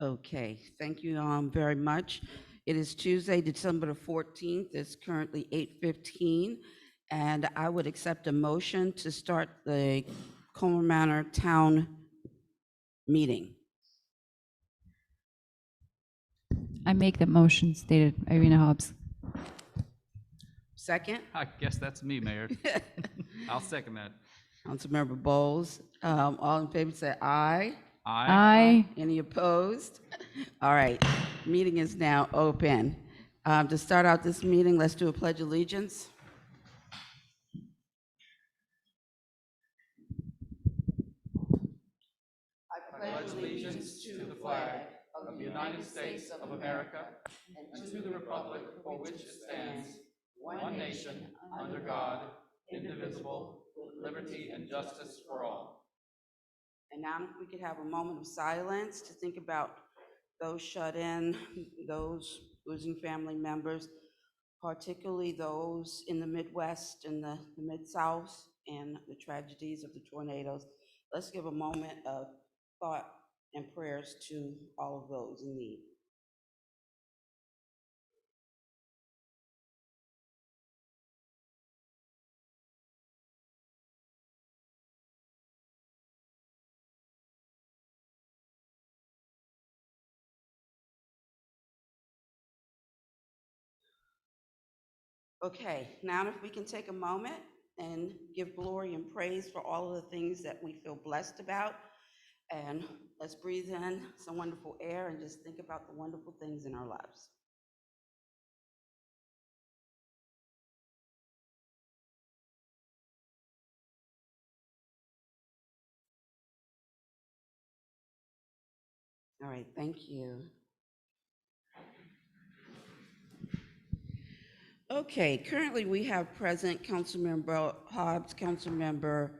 Okay, thank you very much. It is Tuesday, December the 14th. It's currently 8:15, and I would accept a motion to start the Colmar Manor Town meeting. I make the motion stated Irina Hobbs. Second, I guess that's me, Mayor. I'll second that. Councilmember Bowles. All in favor say aye. Aye. Any opposed? All right, meeting is now open. To start out this meeting, let's do a pledge of allegiance. I pledge allegiance to the flag of the United States of America and to the republic for which it stands, one nation, under God, indivisible, with liberty and justice for all. And now if we could have a moment of silence to think about those shut in, those losing family members, particularly those in the Midwest and the Mid-South and the tragedies of the tornadoes. Let's give a moment of thought and prayers to all of those in need. Okay, now if we can take a moment and give glory and praise for all of the things that we feel blessed about. And let's breathe in some wonderful air and just think about the wonderful things in our lives. All right, thank you. Okay, currently we have present Councilmember Hobbs, Councilmember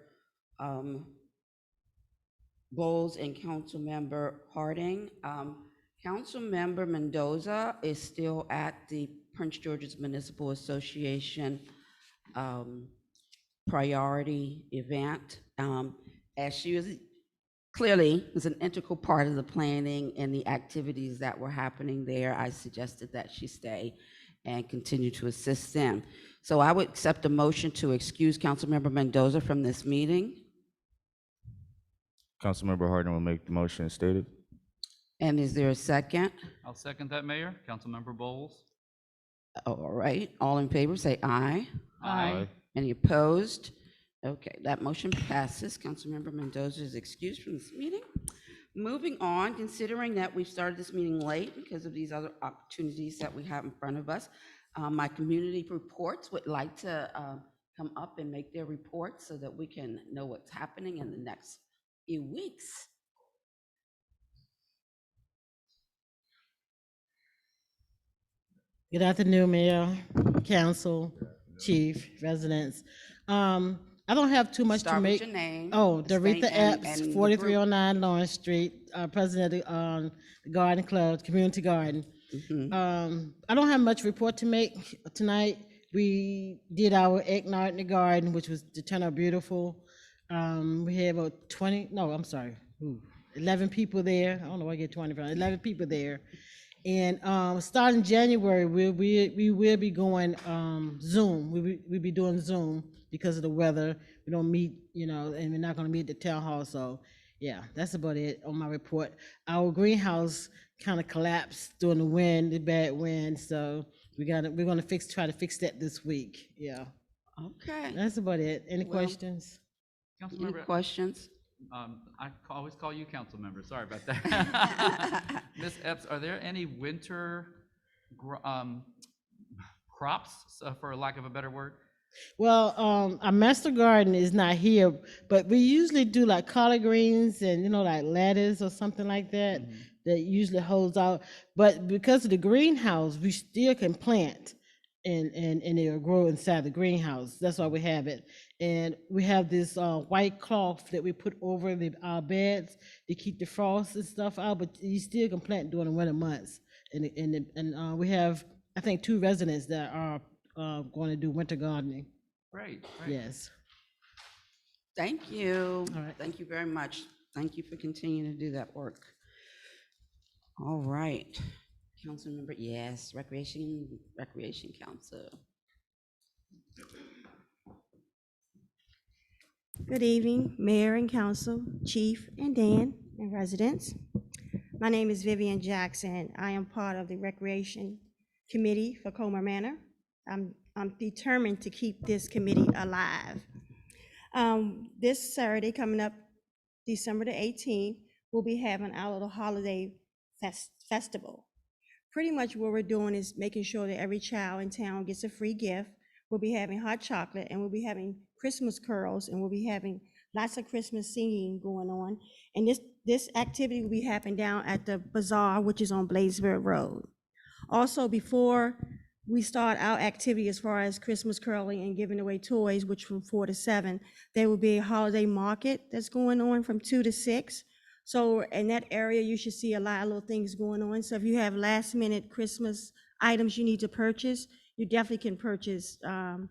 Bowles, and Councilmember Harding. Councilmember Mendoza is still at the Prince George's Municipal Association priority event. As she was clearly is an integral part of the planning and the activities that were happening there, I suggested that she stay and continue to assist them. So I would accept a motion to excuse Councilmember Mendoza from this meeting. Councilmember Harding will make the motion as stated. And is there a second? I'll second that, Mayor. Councilmember Bowles. All right, all in favor say aye. Aye. Any opposed? Okay, that motion passes. Councilmember Mendoza is excused from this meeting. Moving on, considering that we've started this meeting late because of these other opportunities that we have in front of us, my community reports would like to come up and make their reports so that we can know what's happening in the next few weeks. Good afternoon, Mayor, Council, Chief, residents. I don't have too much Start to with make. your name. Oh, state, Doretha and Epps, the group. 4309 Lawrence Street, president of the Garden Club, Community Garden. I don't have much report to make tonight. We did our eggnog in the garden, which was to turn out beautiful. We had about 11 people there. I don't know why I get 20 from 11 people there. And starting January, we will be going Zoom. We'll be doing Zoom because of the weather. We don't meet, and we're not going to meet at the town hall. So, yeah, that's about it on my report. Our greenhouse kind of collapsed during the bad wind. So we're going to try to fix that this week. Yeah. Okay. That's about it. Any questions? Any Councilmember, questions? I always call you council member. Sorry about that. Ms. Epps, are there any winter crops, for lack of a better word? Well, our master garden is not here, but we usually do like collard greens and, like lettuce or something like that, that usually holds out. But because of the greenhouse, we still can plant and it'll grow inside the greenhouse. That's why we have it. And we have this white cloth that we put over our beds to keep the frost and stuff out, but you still can plant during the winter months. And we have, I think, 2 residents that are going to do winter gardening. Great. Yes. Thank you. All right. Thank you very much. Thank you for continuing to do that work. All right. Council member, yes, Recreation Council. Good evening, Mayor and Council, Chief and Dan, and residents. My name is Vivian Jackson. I am part of the Recreation Committee for Colmar Manor. I'm determined to keep this committee alive. This Saturday, coming up December the 18th, we'll be having our little holiday festival. Pretty much what we're doing is making sure that every child in town gets a free gift. We'll be having hot chocolate, and we'll be having Christmas carols, and we'll be having lots of Christmas singing going on. And this activity will be happening down at the bazaar, which is on Bladesburg Road. Also, before we start our activity as far as Christmas caroling and giving away toys, which from 4 to 7, there will be a holiday market that's going on from 2 to 6. So in that area, you should see a lot of little things going on. So if you have last minute Christmas items you need to purchase, you definitely can purchase on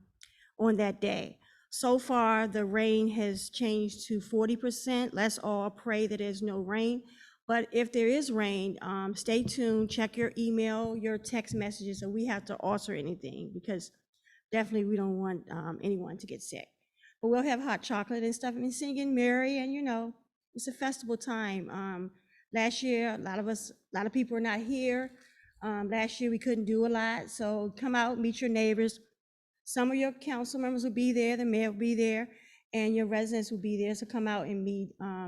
that day. So far, the rain has changed to 40%. Let's all pray that there's no rain. But if there is rain, stay tuned, check your email, your text messages, so we have to alter anything, because definitely we don't want anyone to get sick. But we'll have hot chocolate and stuff and singing merry, and it's a festival time. Last year, a lot of people are not here. Last year we couldn't do a lot, so come out, meet your neighbors. Some of your council members will be there, the mayor will be there, and your residents will be there, so come out and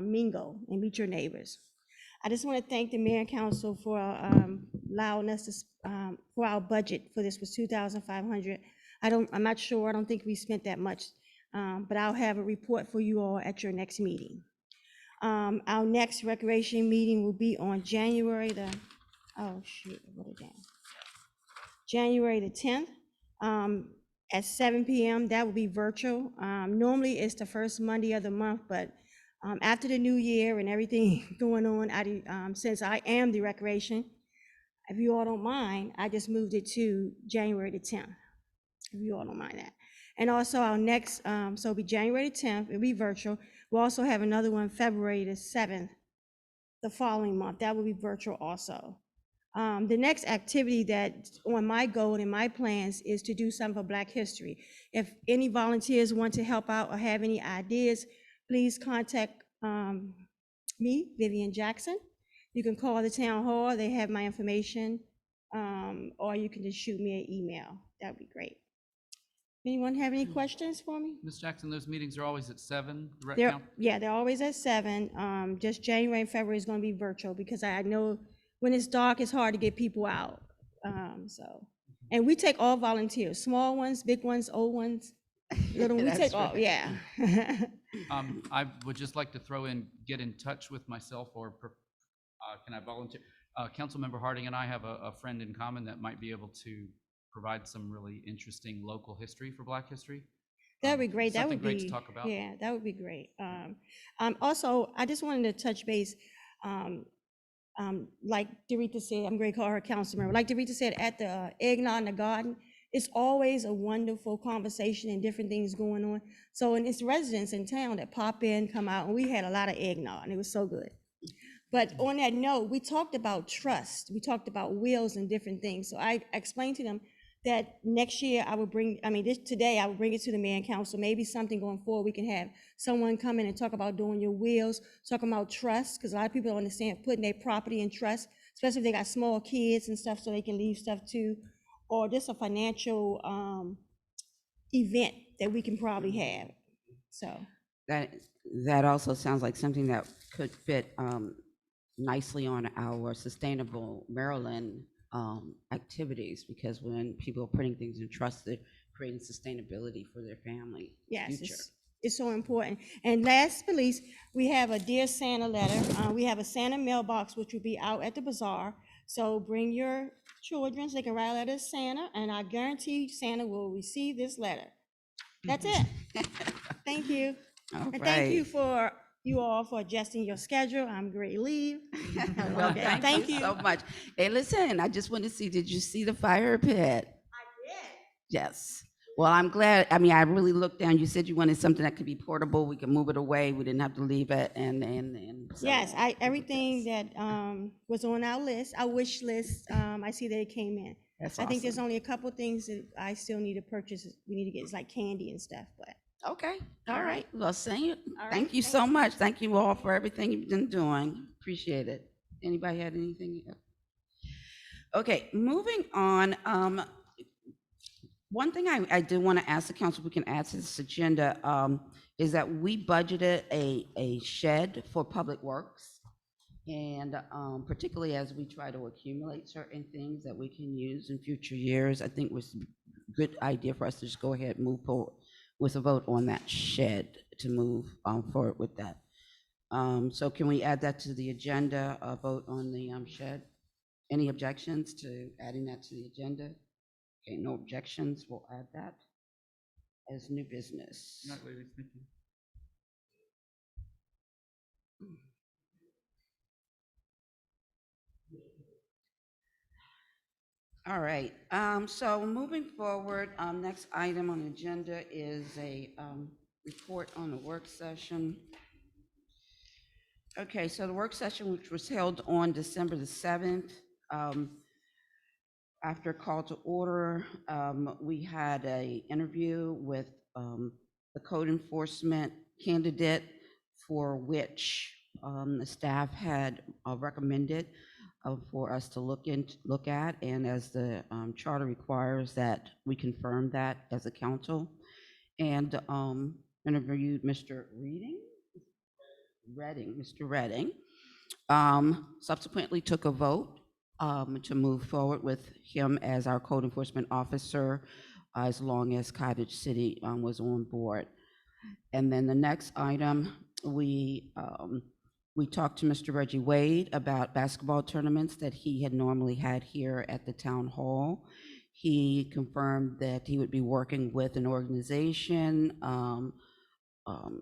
mingle and meet your neighbors. I just want to thank the mayor and council for allowing us to, for our budget for this was $2,500. I'm not sure, I don't think we spent that much, but I'll have a report for you all at your next meeting. Our next recreation meeting will be on January the 10th at 7 p.m. That will be virtual. Normally it's the first Monday of the month, but after the new year and everything going on, since I am the recreation, if you all don't mind, I just moved it to January the 10th, if you all don't mind that. And also our next, so it'll be January the 10th, it'll be virtual. We'll also have another one February the 7th, the following month. That will be virtual also. The next activity that's on my goal and my plans is to do something for Black History. If any volunteers want to help out or have any ideas, please contact me, Vivian Jackson. You can call the town hall, they have my information, or you can just shoot me an email. That'd be great. Anyone have any questions for me? Ms. Jackson, those meetings are always at 7, the rec count? Yeah, they're always at 7. Just January and February is going to be virtual, because I know when it's dark, it's hard to get people out. And we take all volunteers, small ones, big ones, old ones, little. We take all. Yeah. I would just like to throw in, get in touch with myself, or can I volunteer? Councilmember Harding and I have a friend in common that might be able to provide some really interesting local history for Black History. That would be great. That would be great to talk about. Yeah, that would be great. Also, I just wanted to touch base. Like Dorita said, I'm going to call her council member. Like Dorita said, at the eggnog in the garden, it's always a wonderful conversation and different things going on. So, and it's residents in town that pop in, come out, and we had a lot of eggnog, and it was so good. But on that note, we talked about trust. We talked about wills and different things. So I explained to them that next year I would bring, today I would bring it to the mayor and council. Maybe something going forward, we can have someone come in and talk about doing your wills, talking about trust, because a lot of people don't understand putting their property in trust, especially if they got small kids and stuff, so they can leave stuff too, or just a financial event that we can probably have. So that also sounds like something that could fit nicely on our Sustainable Maryland activities, because when people are putting things in trust, they're creating sustainability for their family future. It's so important. And last but least, we have a Dear Santa letter. We have a Santa mailbox, which will be out at the bazaar. So bring your children so they can write a letter to Santa, and I guarantee Santa will receive this letter. That's it. Thank you. All And right. thank you for you all for adjusting your schedule. I'm great leave. Well, thank you so much. Hey, listen, I just want to see, did you see the fire pit? I did. Yes. Well, I'm glad, I mean, I really looked down, you said you wanted something that could be portable, we could move it away, we didn't have to leave it, and so. Yes, everything that was on our list, our wish list, I see that it came in. That's I think there's awesome. only a couple things that I still need to purchase. We need to get, it's like candy and stuff, but. Okay, all All right, right. well, thank you, All right, thank you thanks. so much, thank you all for everything you've been doing, appreciate it. Anybody had anything? Okay, moving on, one thing I do want to ask the council, we can add to this agenda, is that we budgeted a shed for Public Works. And particularly as we try to accumulate certain things that we can use in future years, I think was a good idea for us to just go ahead and move forward with a vote on that shed to move forward with that. So can we add that to the agenda, a vote on the shed? Any objections to adding that to the agenda? Okay, no objections, we'll add that as new business. Good night, ladies. Thank you. All right, so moving forward, next item on the agenda is a report on the work session. Okay, so the work session, which was held on December the 7th, after a call to order, we had a interview with the code enforcement candidate for which the staff had recommended for us to look at, and as the charter requires that we confirm that as a council, and interviewed Mr. Redding. Subsequently took a vote to move forward with him as our code enforcement officer, as long as Cottage City was on board. And then the next item, we talked to Mr. Reggie Wade about basketball tournaments that he had normally had here at the town hall. He confirmed that he would be working with an organization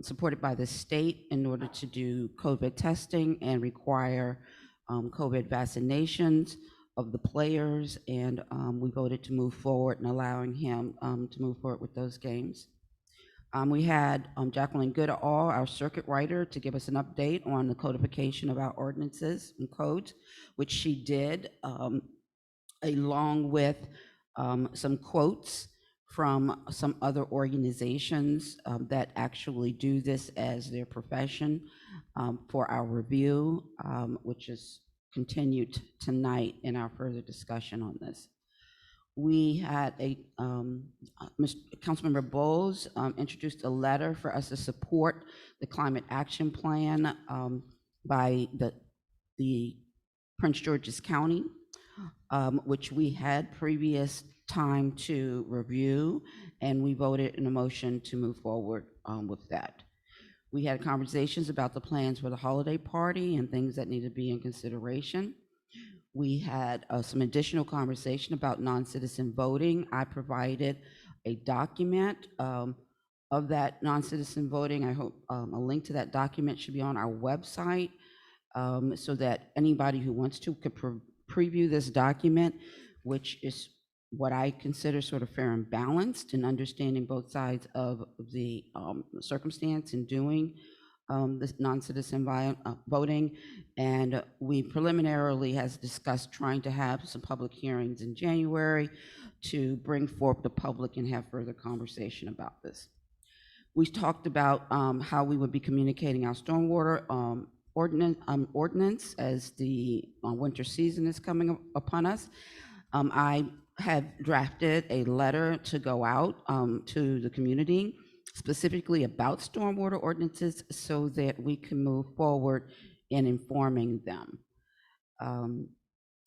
supported by the state in order to do COVID testing and require COVID vaccinations of the players, and we voted to move forward and allowing him to move forward with those games. We had Jacqueline Goodall, our circuit writer, to give us an update on the codification of our ordinances and codes, which she did, along with some quotes from some other organizations that actually do this as their profession for our review, which is continued tonight in our further discussion on this. We had Councilmember Bowles introduced a letter for us to support the climate action plan by the Prince George's County, which we had previous time to review, and we voted in a motion to move forward with that. We had conversations about the plans for the holiday party and things that need to be in consideration. We had some additional conversation about non-citizen voting. I provided a document of that non-citizen voting. I hope a link to that document should be on our website so that anybody who wants to could preview this document, which is what I consider sort of fair and balanced in understanding both sides of the circumstance in doing this non-citizen voting. And we preliminarily has discussed trying to have some public hearings in January to bring forth the public and have further conversation about this. We talked about how we would be communicating our stormwater ordinance as the winter season is coming upon us. I have drafted a letter to go out to the community specifically about stormwater ordinances so that we can move forward in informing them.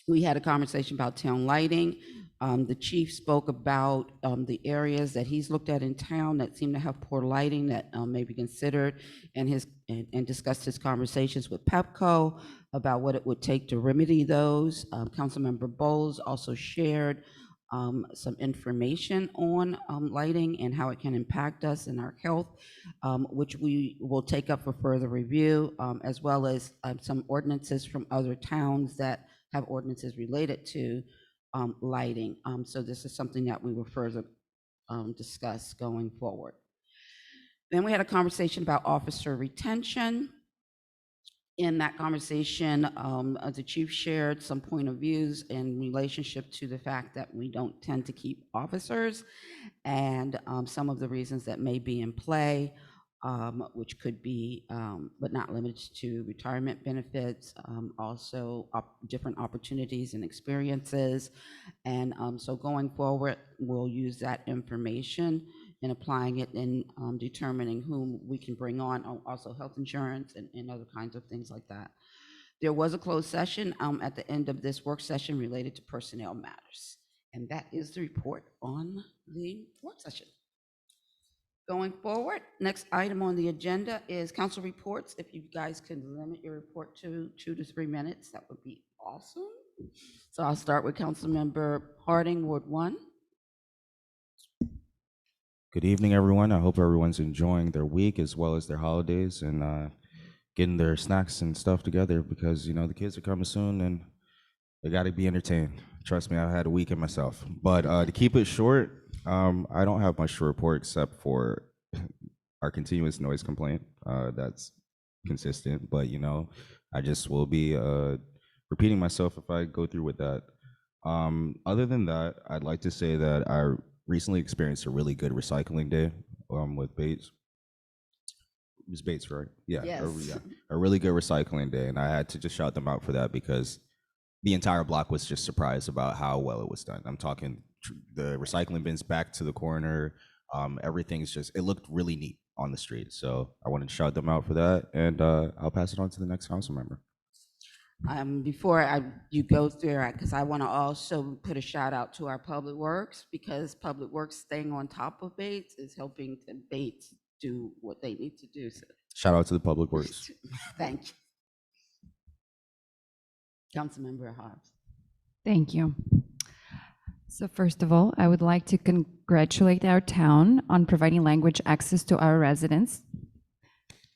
We had a conversation about town lighting. The chief spoke about the areas that he's looked at in town that seem to have poor lighting that may be considered, and discussed his conversations with PEPCO about what it would take to remedy those. Councilmember Bowles also shared some information on lighting and how it can impact us and our health, which we will take up for further review, as well as some ordinances from other towns that have ordinances related to lighting. So this is something that we will further discuss going forward. Then we had a conversation about officer retention. In that conversation, the chief shared some point of views in relationship to the fact that we don't tend to keep officers, and some of the reasons that may be in play, which could be, but not limited to, retirement benefits, also different opportunities and experiences. And so going forward, we'll use that information and applying it in determining whom we can bring on, also health insurance and other kinds of things like that. There was a closed session at the end of this work session related to personnel matters. And that is the report on the work session. Going forward, next item on the agenda is council reports. If you guys could limit your report to 2 to 3 minutes, that would be awesome. So I'll start with Councilmember Harding, Ward 1. Good evening, everyone. I hope everyone's enjoying their week as well as their holidays and getting their snacks and stuff together because, you know, the kids are coming soon and they got to be entertained. Trust me, I've had a weekend myself. But to keep it short, I don't have much to report except for our continuous noise complaint. That's consistent, but, you know, I just will be repeating myself if I go through with that. Other than that, I'd like to say that I recently experienced a really good recycling day with Bates. It was Bates, right? Yeah, Yes. a really good recycling day, and I had to just shout them out for that because the entire block was just surprised about how well it was done. I'm talking the recycling bins back to the corner. Everything's just, it looked really neat on the street. So I wanted to shout them out for that, and I'll pass it on to the next council member. Before you go through, because I want to also put a shout out to our Public Works, because Public Works staying on top of Bates is helping the Bates do what they need to do. So Shout out to the Public Works. thank you. Councilmember Hobbs. Thank you. So first of all, I would like to congratulate our town on providing language access to our residents.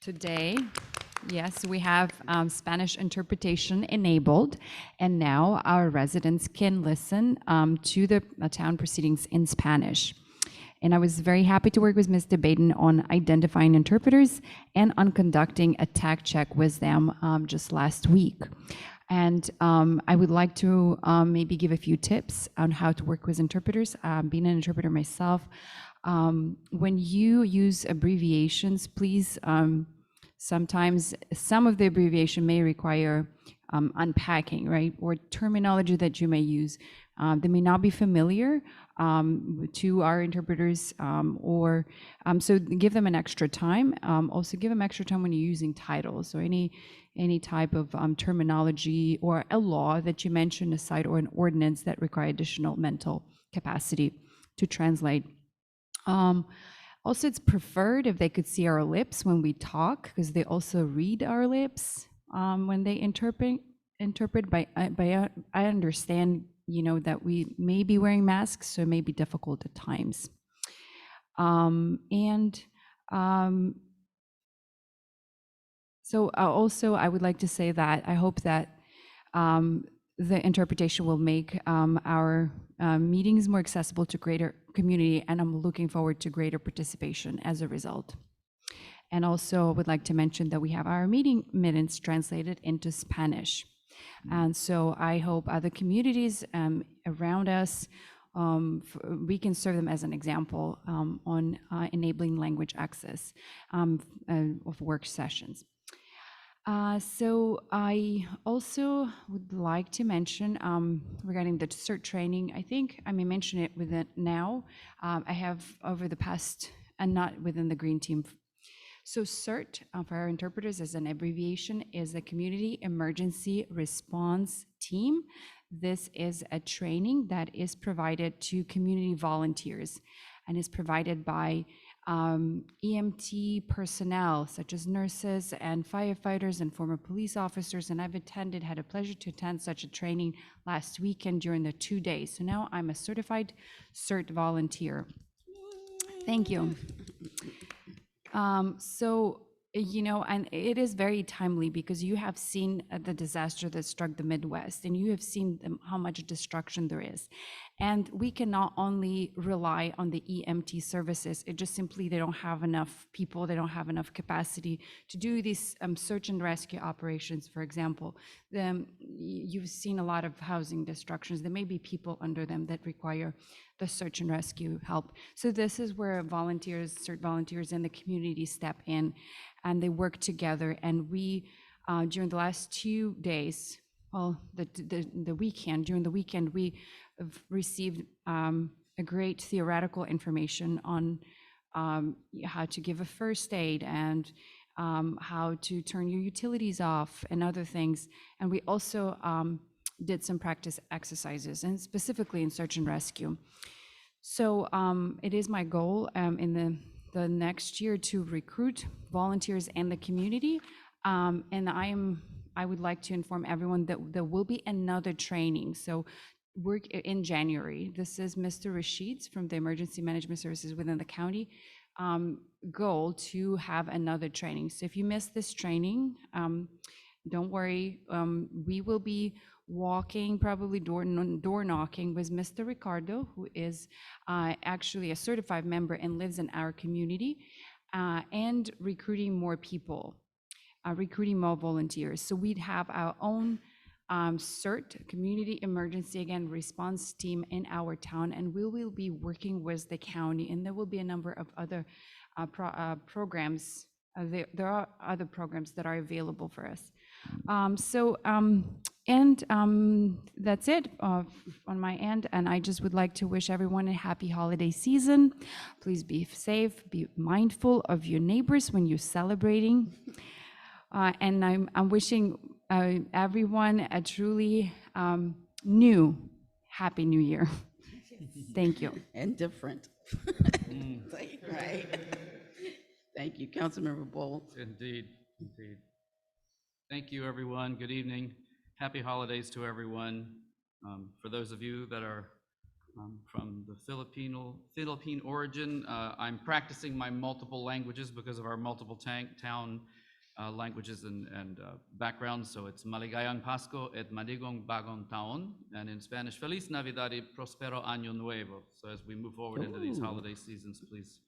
Today, yes, we have Spanish interpretation enabled, and now our residents can listen to the town proceedings in Spanish. And I was very happy to work with Mr. Baden on identifying interpreters and on conducting a tag check with them just last week. And I would like to maybe give a few tips on how to work with interpreters. Being an interpreter myself, when you use abbreviations, please, sometimes some of the abbreviation may require unpacking, right? Or terminology that you may use that may not be familiar to our interpreters, so give them an extra time. Also give them extra time when you're using titles. So any type of terminology or a law that you mentioned aside, or an ordinance that require additional mental capacity to translate. Also, it's preferred if they could see our lips when we talk, because they also read our lips when they interpret. I understand, you know, that we may be wearing masks, so it may be difficult at times. So also, I would like to say that I hope that the interpretation will make our meetings more accessible to greater community, and I'm looking forward to greater participation as a result. And also, I would like to mention that we have our meeting minutes translated into Spanish. And so I hope other communities around us, we can serve them as an example on enabling language access of work sessions. So I also would like to mention regarding the CERT training, I think I may mention it with it now. I have over the past, and not within the green team. So CERT, for our interpreters, as an abbreviation, is a Community Emergency Response Team. This is a training that is provided to community volunteers and is provided by EMT personnel, such as nurses and firefighters and former police officers. And I've had a pleasure to attend such a training last weekend during the 2 days. So now I'm a certified CERT volunteer. Thank you. So, you know, and it is very timely because you have seen the disaster that struck the Midwest, and you have seen how much destruction there is. And we cannot only rely on the EMT services. It just simply, they don't have enough people, they don't have enough capacity to do these search and rescue operations, for example. You've seen a lot of housing destructions. There may be people under them that require the search and rescue help. So this is where volunteers, CERT volunteers in the community step in, and they work together. And we, during the last 2 days, well, the weekend, during the weekend, we have received a great theoretical information on how to give a first aid and how to turn your utilities off and other things. And we also did some practice exercises, and specifically in search and rescue. So it is my goal in the next year to recruit volunteers in the community. And I would like to inform everyone that there will be another training. So work in January. This is Mr. Rashid's from the Emergency Management Services within the county goal to have another training. So if you missed this training, don't worry. We will be walking, probably door knocking with Mr. Ricardo, who is actually a certified member and lives in our community, and recruiting more people, recruiting more volunteers. So we'd have our own CERT, Community Emergency Response Team in our town, and we will be working with the county, and there will be a number of other programs. There are other programs that are available for us. That's it on my end, and I just would like to wish everyone a happy holiday season. Please be safe, be mindful of your neighbors when you're celebrating. And I'm wishing everyone a truly happy new year. Thank you. And different. Right. Thank you, Councilmember Bowles. Indeed, indeed. Thank you, everyone. Good evening. Happy holidays to everyone. For those of you that are from the Philippine origin, I'm practicing my multiple languages because of our multiple town languages and backgrounds. So it's Maligayang Pasko et Madigong Bagong Taon, and in Spanish, Feliz Navidad y Prospero Año Nuevo. So as we move forward into these holiday seasons, please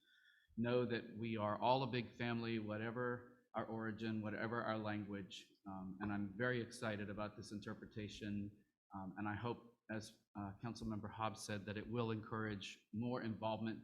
know that we are all a big family, whatever our origin, whatever our language. And I'm very excited about this interpretation. And I hope, as Councilmember Hobbs said, that it will encourage more involvement.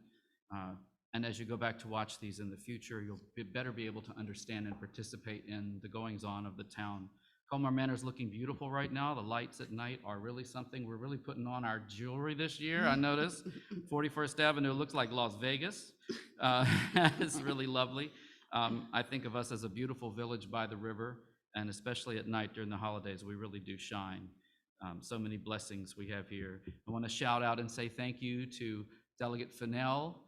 And as you go back to watch these in the future, you'll better be able to understand and participate in the goings-on of the town. Colmar Manor is looking beautiful right now. The lights at night are really something. We're really putting on our jewelry this year, I noticed. 41st Avenue looks like Las Vegas. It's really lovely. I think of us as a beautiful village by the river, and especially at night during the holidays, we really do shine. So many blessings we have here. I want to shout out and say thank you to Delegate Fennell,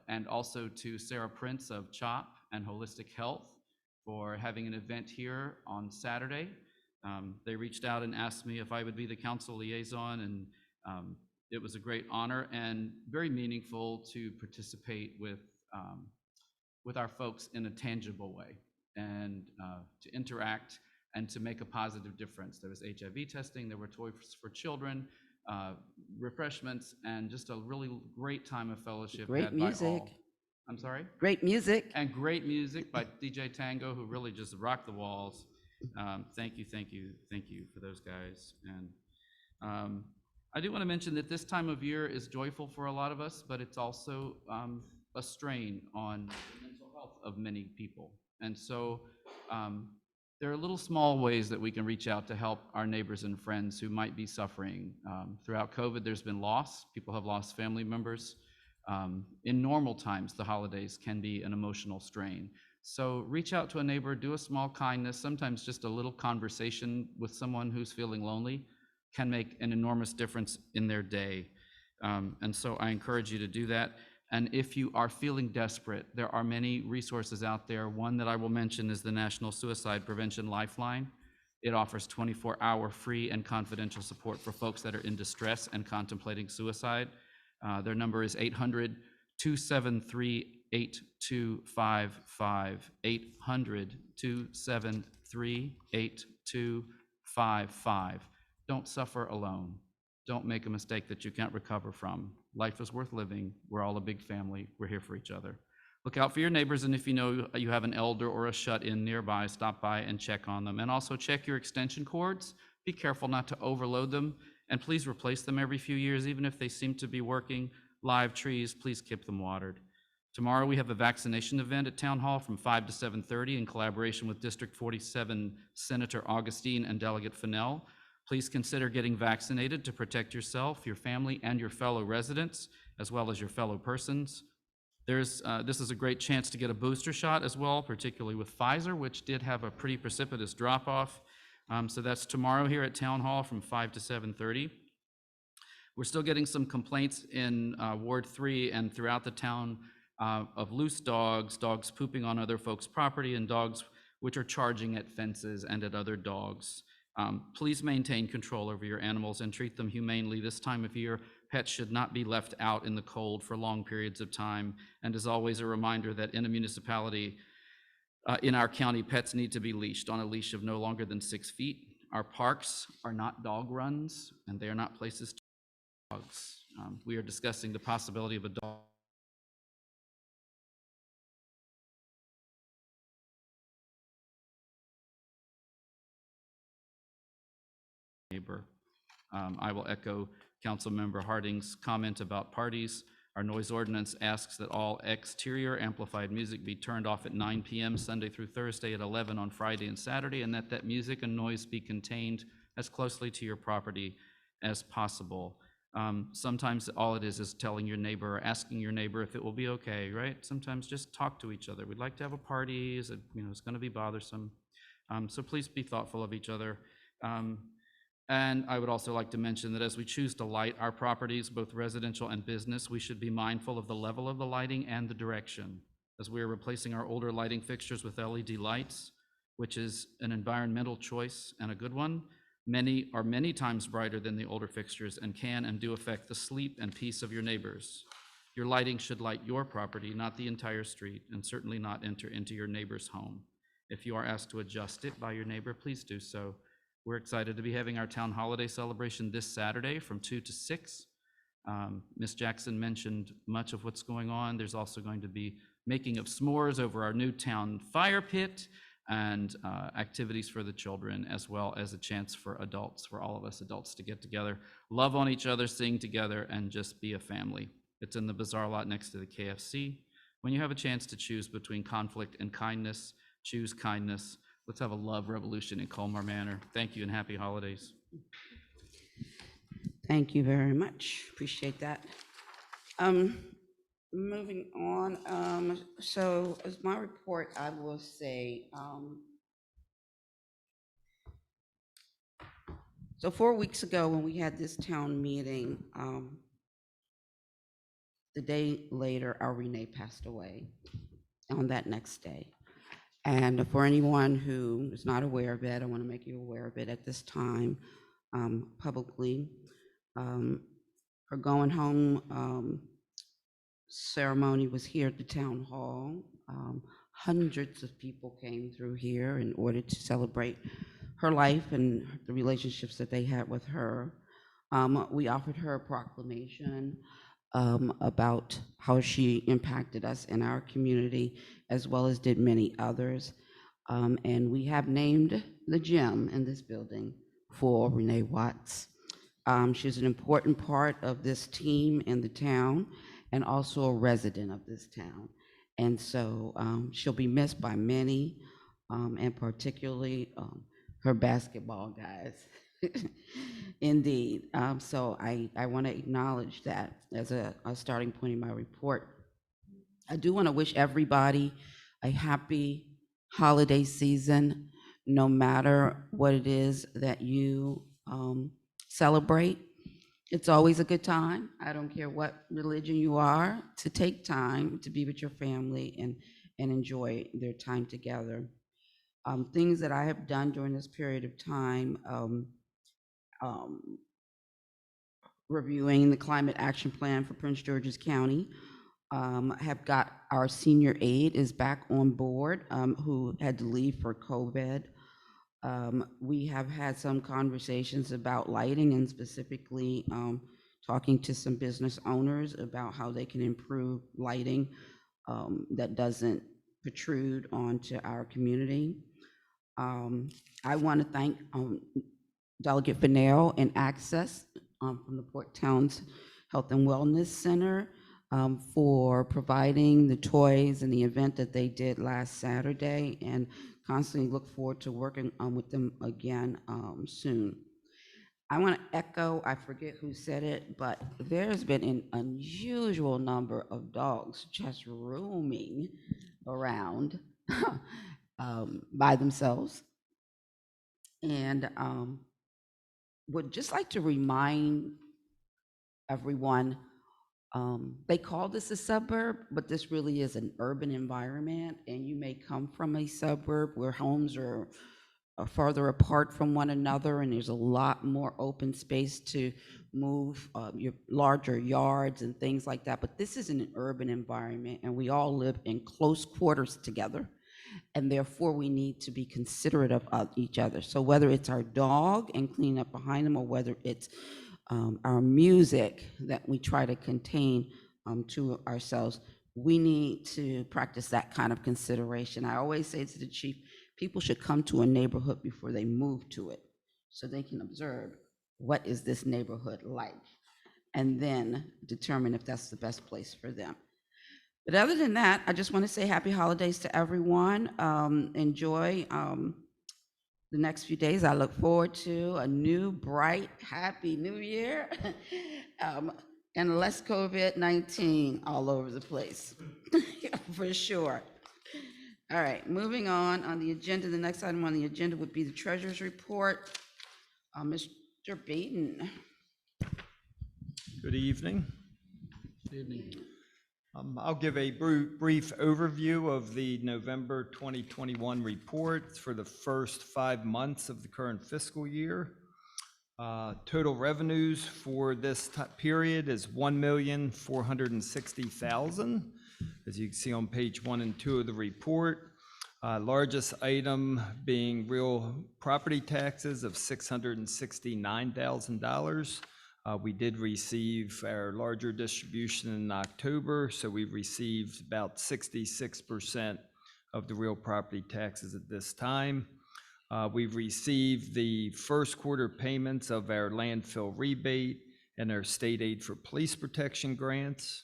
and also to Sarah Prince of CHOP and Holistic Health for having an event here on Saturday. They reached out and asked me if I would be the council liaison, and it was a great honor and very meaningful to participate with our folks in a tangible way, and to interact and to make a positive difference. There was HIV testing, there were toys for children, refreshments, and just a really great time of fellowship. Great music. I'm sorry? Great music. And great music by DJ Tango, who really just rocked the walls. Thank you for those guys. And I do want to mention that this time of year is joyful for a lot of us, but it's also a strain on the mental health of many people. And so there are little small ways that we can reach out to help our neighbors and friends who might be suffering. Throughout COVID, there's been loss. People have lost family members. In normal times, the holidays can be an emotional strain. So reach out to a neighbor, do a small kindness. Sometimes just a little conversation with someone who's feeling lonely can make an enormous difference in their day. And so I encourage you to do that. And if you are feeling desperate, there are many resources out there. One that I will mention is the National Suicide Prevention Lifeline. It offers 24-hour free and confidential support for folks that are in distress and contemplating suicide. Their number is 800-273-8255, 800-273-8255. Don't suffer alone. Don't make a mistake that you can't recover from. Life is worth living. We're all a big family. We're here for each other. Look out for your neighbors, and if you know you have an elder or a shut-in nearby, stop by and check on them. And also check your extension cords. Be careful not to overload them, and please replace them every few years, even if they seem to be working. Live trees, please keep them watered. Tomorrow we have a vaccination event at Town Hall from 5 to 7:30 in collaboration with District 47 Senator Augustine and Delegate Fennell. Please consider getting vaccinated to protect yourself, your family, and your fellow residents, as well as your fellow persons. This is a great chance to get a booster shot as well, particularly with Pfizer, which did have a pretty precipitous drop-off. So that's tomorrow here at Town Hall from 5 to 7:30. We're still getting some complaints in Ward 3 and throughout the town of loose dogs, dogs pooping on other folks' property, and dogs which are charging at fences and at other dogs. Please maintain control over your animals and treat them humanely. This time of year, pets should not be left out in the cold for long periods of time. And as always, a reminder that in a municipality, in our county, pets need to be leashed on a leash of no longer than 6 feet. Our parks are not dog runs, and they are not places to dogs. We are discussing the possibility of a dog neighbor. I will echo Councilmember Harding's comment about parties. Our noise ordinance asks that all exterior amplified music be turned off at 9 p.m. Sunday through Thursday, at 11 on Friday and Saturday, and that music and noise be contained as closely to your property as possible. Sometimes all it is telling your neighbor or asking your neighbor if it will be okay, right? Sometimes just talk to each other. We'd like to have a party. It's going to be bothersome. So please be thoughtful of each other. And I would also like to mention that as we choose to light our properties, both residential and business, we should be mindful of the level of the lighting and the direction. As we are replacing our older lighting fixtures with LED lights, which is an environmental choice and a good one, many are many times brighter than the older fixtures and can and do affect the sleep and peace of your neighbors. Your lighting should light your property, not the entire street, and certainly not enter into your neighbor's home. If you are asked to adjust it by your neighbor, please do so. We're excited to be having our town holiday celebration this Saturday from 2 to 6. Ms. Jackson mentioned much of what's going on. There's also going to be making of s'mores over our new town fire pit and activities for the children, as well as a chance for adults, for all of us adults to get together, love on each other, sing together, and just be a family. It's in the Bazaar lot next to the KFC. When you have a chance to choose between conflict and kindness, choose kindness. Let's have a love revolution in Colmar Manor. Thank you and happy holidays. Thank you very much. Appreciate that. Moving on. So as my report, I will say, so 4 weeks ago when we had this town meeting, the day later, our Renee passed away on that next day. And for anyone who is not aware of it, I want to make you aware of it at this time publicly. Her going home ceremony was here at the town hall. Hundreds of people came through here in order to celebrate her life and the relationships that they had with her. We offered her a proclamation about how she impacted us in our community, as well as did many others. And we have named the gym in this building for Renee Watts. She's an important part of this team in the town and also a resident of this town. And so she'll be missed by many, and particularly her basketball guys. Indeed. So I want to acknowledge that as a starting point in my report. I do want to wish everybody a happy holiday season, no matter what it is that you celebrate. It's always a good time. I don't care what religion you are, to take time to be with your family and enjoy their time together. Things that I have done during this period of time, reviewing the climate action plan for Prince George's County, have got our senior aide is back on board, who had to leave for COVID. We have had some conversations about lighting and specifically talking to some business owners about how they can improve lighting that doesn't protrude onto our community. I want to thank Delegate Fennell and Access from the Port Towns Health and Wellness Center for providing the toys and the event that they did last Saturday, and constantly look forward to working with them again soon. I want to echo, I forget who said it, but there's been an unusual number of dogs just roaming around by themselves. And would just like to remind everyone, they call this a suburb, but this really is an urban environment, and you may come from a suburb where homes are farther apart from one another, and there's a lot more open space to move your larger yards and things like that. But this is an urban environment, and we all live in close quarters together, and therefore we need to be considerate of each other. So whether it's our dog and clean up behind them, or whether it's our music that we try to contain to ourselves, we need to practice that kind of consideration. I always say to the chief, people should come to a neighborhood before they move to it, so they can observe what is this neighborhood like, and then determine if that's the best place for them. But other than that, I just want to say happy holidays to everyone. Enjoy the next few days. I look forward to a new, bright, happy new year and less COVID-19 all over the place, for sure. All right, moving on the agenda, the next item on the agenda would be the treasurer's report. Mr. Beaton. Good evening. Good evening. I'll give a brief overview of the November 2021 report for the first 5 months of the current fiscal year. Total revenues for this period is $1,460,000. As you can see on page 1 and 2 of the report, largest item being real property taxes of $669,000. We did receive our larger distribution in October, so we received about 66% of the real property taxes at this time. We've received the first quarter payments of our landfill rebate and our state aid for police protection grants.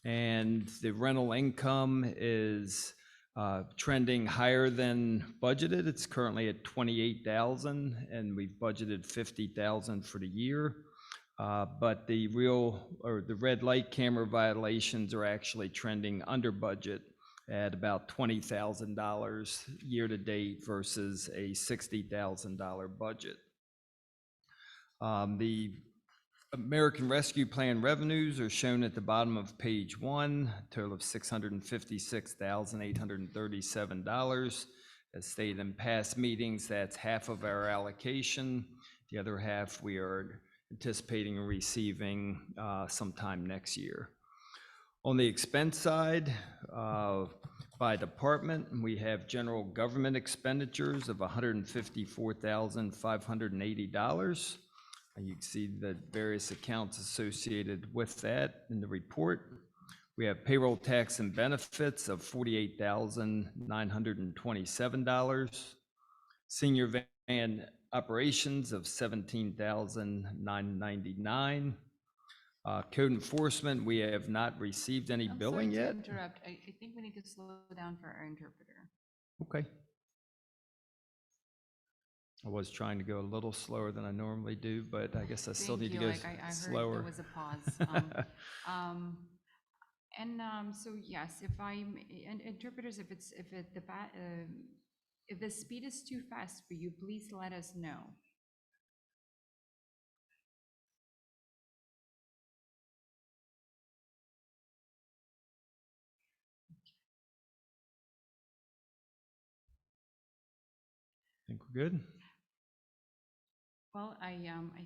And the rental income is trending higher than budgeted. It's currently at $28,000, and we've budgeted $50,000 for the year. But the red light camera violations are actually trending under budget at about $20,000 year to date versus a $60,000 budget. The American Rescue Plan revenues are shown at the bottom of page 1, a total of $656,837. As stated in past meetings, that's half of our allocation. The other half we are anticipating receiving sometime next year. On the expense side, by department, we have general government expenditures of $154,580. You can see the various accounts associated with that in the report. We have payroll tax and benefits of $48,927. Senior van operations of $17,999. Code enforcement, we have not received any billing yet. I'm sorry to interrupt. I think we need to slow down for our interpreter. Okay. I was trying to go a little slower than I normally do, but I guess I still need to go slower. I heard there was a pause. So yes, interpreters, if the speed is too fast for you, please let us know. I think we're good. Well, I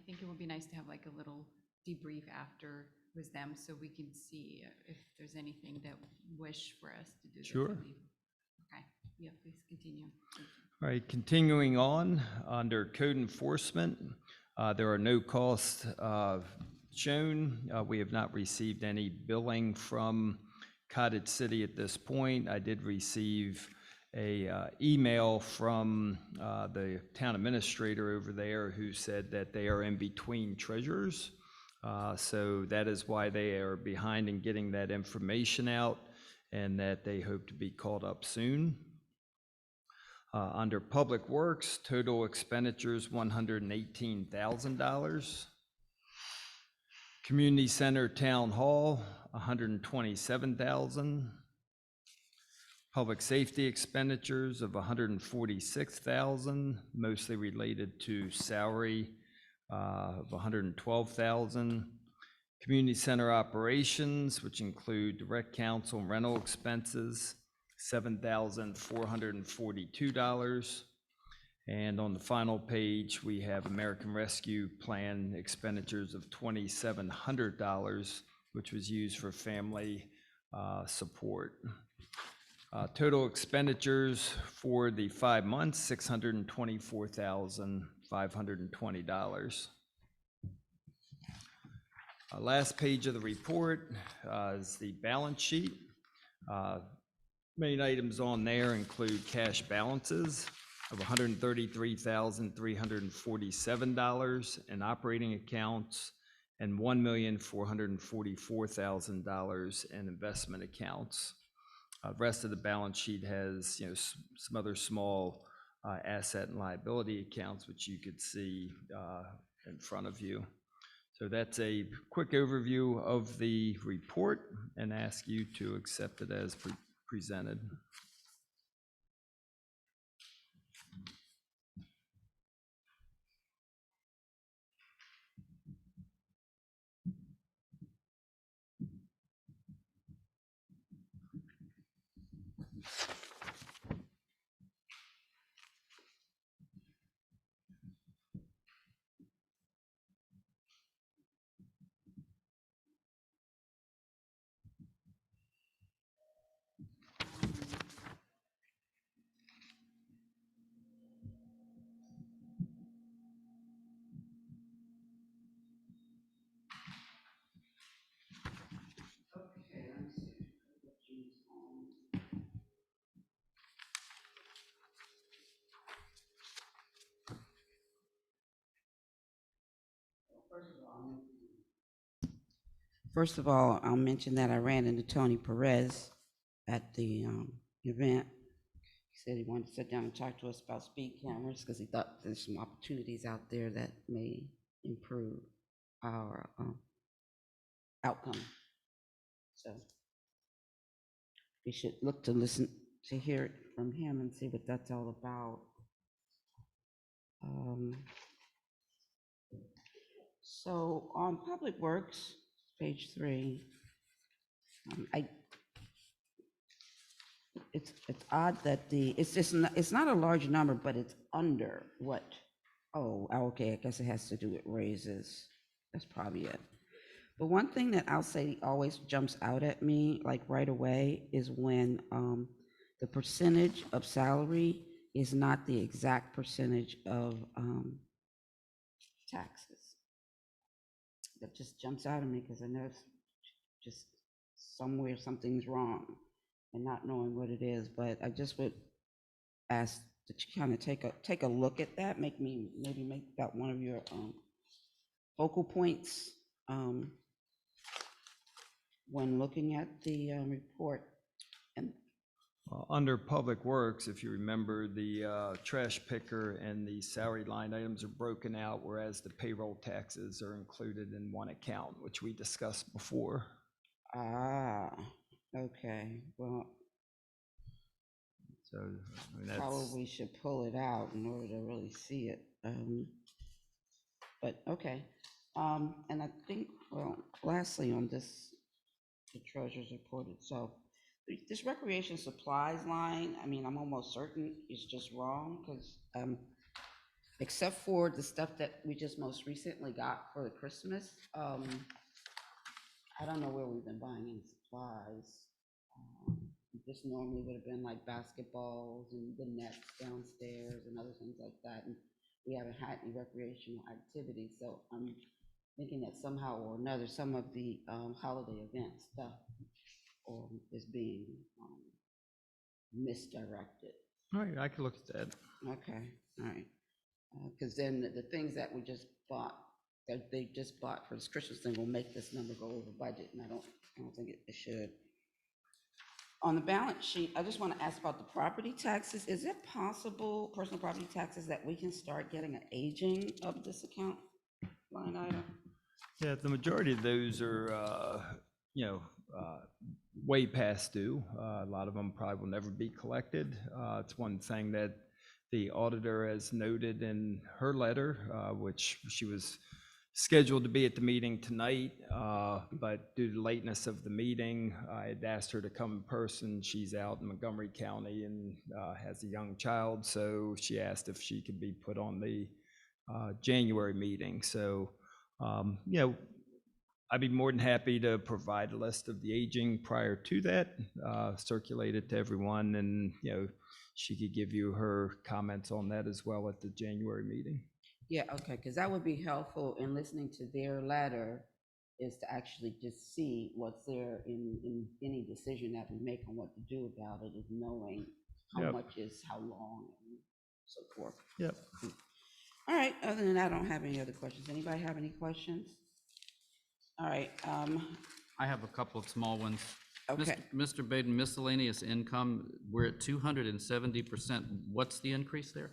think it would be nice to have like a little debrief after with them, so we can see if there's anything that wish for us to do. Sure. Okay. Yeah, please continue. All right, continuing on, under code enforcement, there are no costs shown. We have not received any billing from Cottage City at this point. I did receive a email from the town administrator over there who said that they are in between treasurers. So that is why they are behind in getting that information out, and that they hope to be caught up soon. Under Public Works, total expenditures $118,000. Community Center Town Hall, $127,000. Public safety expenditures of $146,000, mostly related to salary of $112,000. Community center operations, which include direct counsel and rental expenses, $7,442. And on the final page, we have American Rescue Plan expenditures of $2,700, which was used for family support. Total expenditures for the 5 months, $624,520. Last page of the report is the balance sheet. Main items on there include cash balances of $133,347 in operating accounts and $1,444,000 in investment accounts. The rest of the balance sheet has, some other small asset and liability accounts, which you could see in front of you. So that's a quick overview of the report, and ask you to accept it as presented. First of all, I'll mention that I ran into Tony Perez at the event. He said he wanted to sit down and talk to us about speed cameras because he thought there's some opportunities out there that may improve our outcome. So we should look to listen to hear it from him and see what that's all about. So on Public Works, page 3, it's odd that it's not a large number, but it's under what, okay, I guess it has to do with raises. That's probably it. But one thing that I'll say always jumps out at me, like right away, is when the percentage of salary is not the exact percentage of taxes. That just jumps out at me because I know it's just somewhere something's wrong and not knowing what it is. But I just would ask that you kind of take a look at that, maybe make that one of your focal points when looking at the report. And under Public Works, if you remember, the trash picker and the salary line items are broken out, whereas the payroll taxes are included in one account, which we discussed before. Okay, well, so that's probably should pull it out in order to really see it. But okay, and I think, well, lastly on this, the treasurer's report itself, this recreation supplies line, I mean, I'm almost certain it's just wrong because except for the stuff that we just most recently got for the Christmas, I don't know where we've been buying any supplies. this normally would have been like basketballs and the nets downstairs and other things like that. And we haven't had any recreational activities, so I'm thinking that somehow or another, some of the holiday event stuff is being misdirected. All right, I can look at that. Okay, all right. Because then the things that we just bought, that they just bought for this Christmas thing will make this number go over budget, and I don't think it should. On the balance sheet, I just want to ask about the property taxes. Is it possible, personal property taxes, that we can start getting an aging of this account line item? Yeah, the majority of those are, way past due. A lot of them probably will never be collected. It's one thing that the auditor has noted in her letter, which she was scheduled to be at the meeting tonight, but due to the lateness of the meeting, I had asked her to come in person. She's out in Montgomery County and has a young child, so she asked if she could be put on the January meeting. So, I'd be more than happy to provide a list of the aging prior to that, circulate it to everyone, and she could give you her comments on that as well at the January meeting. Yeah, okay, because that would be helpful in listening to their letter, is to actually just see what's there in any decision that we make on what to do about it, is knowing how much is how long and so forth. Yep. All right, other than that, I don't have any other questions. Anybody have any questions? All right. I have a couple of small ones. Okay. Mr. Baden, miscellaneous income, we're at 270%. What's the increase there?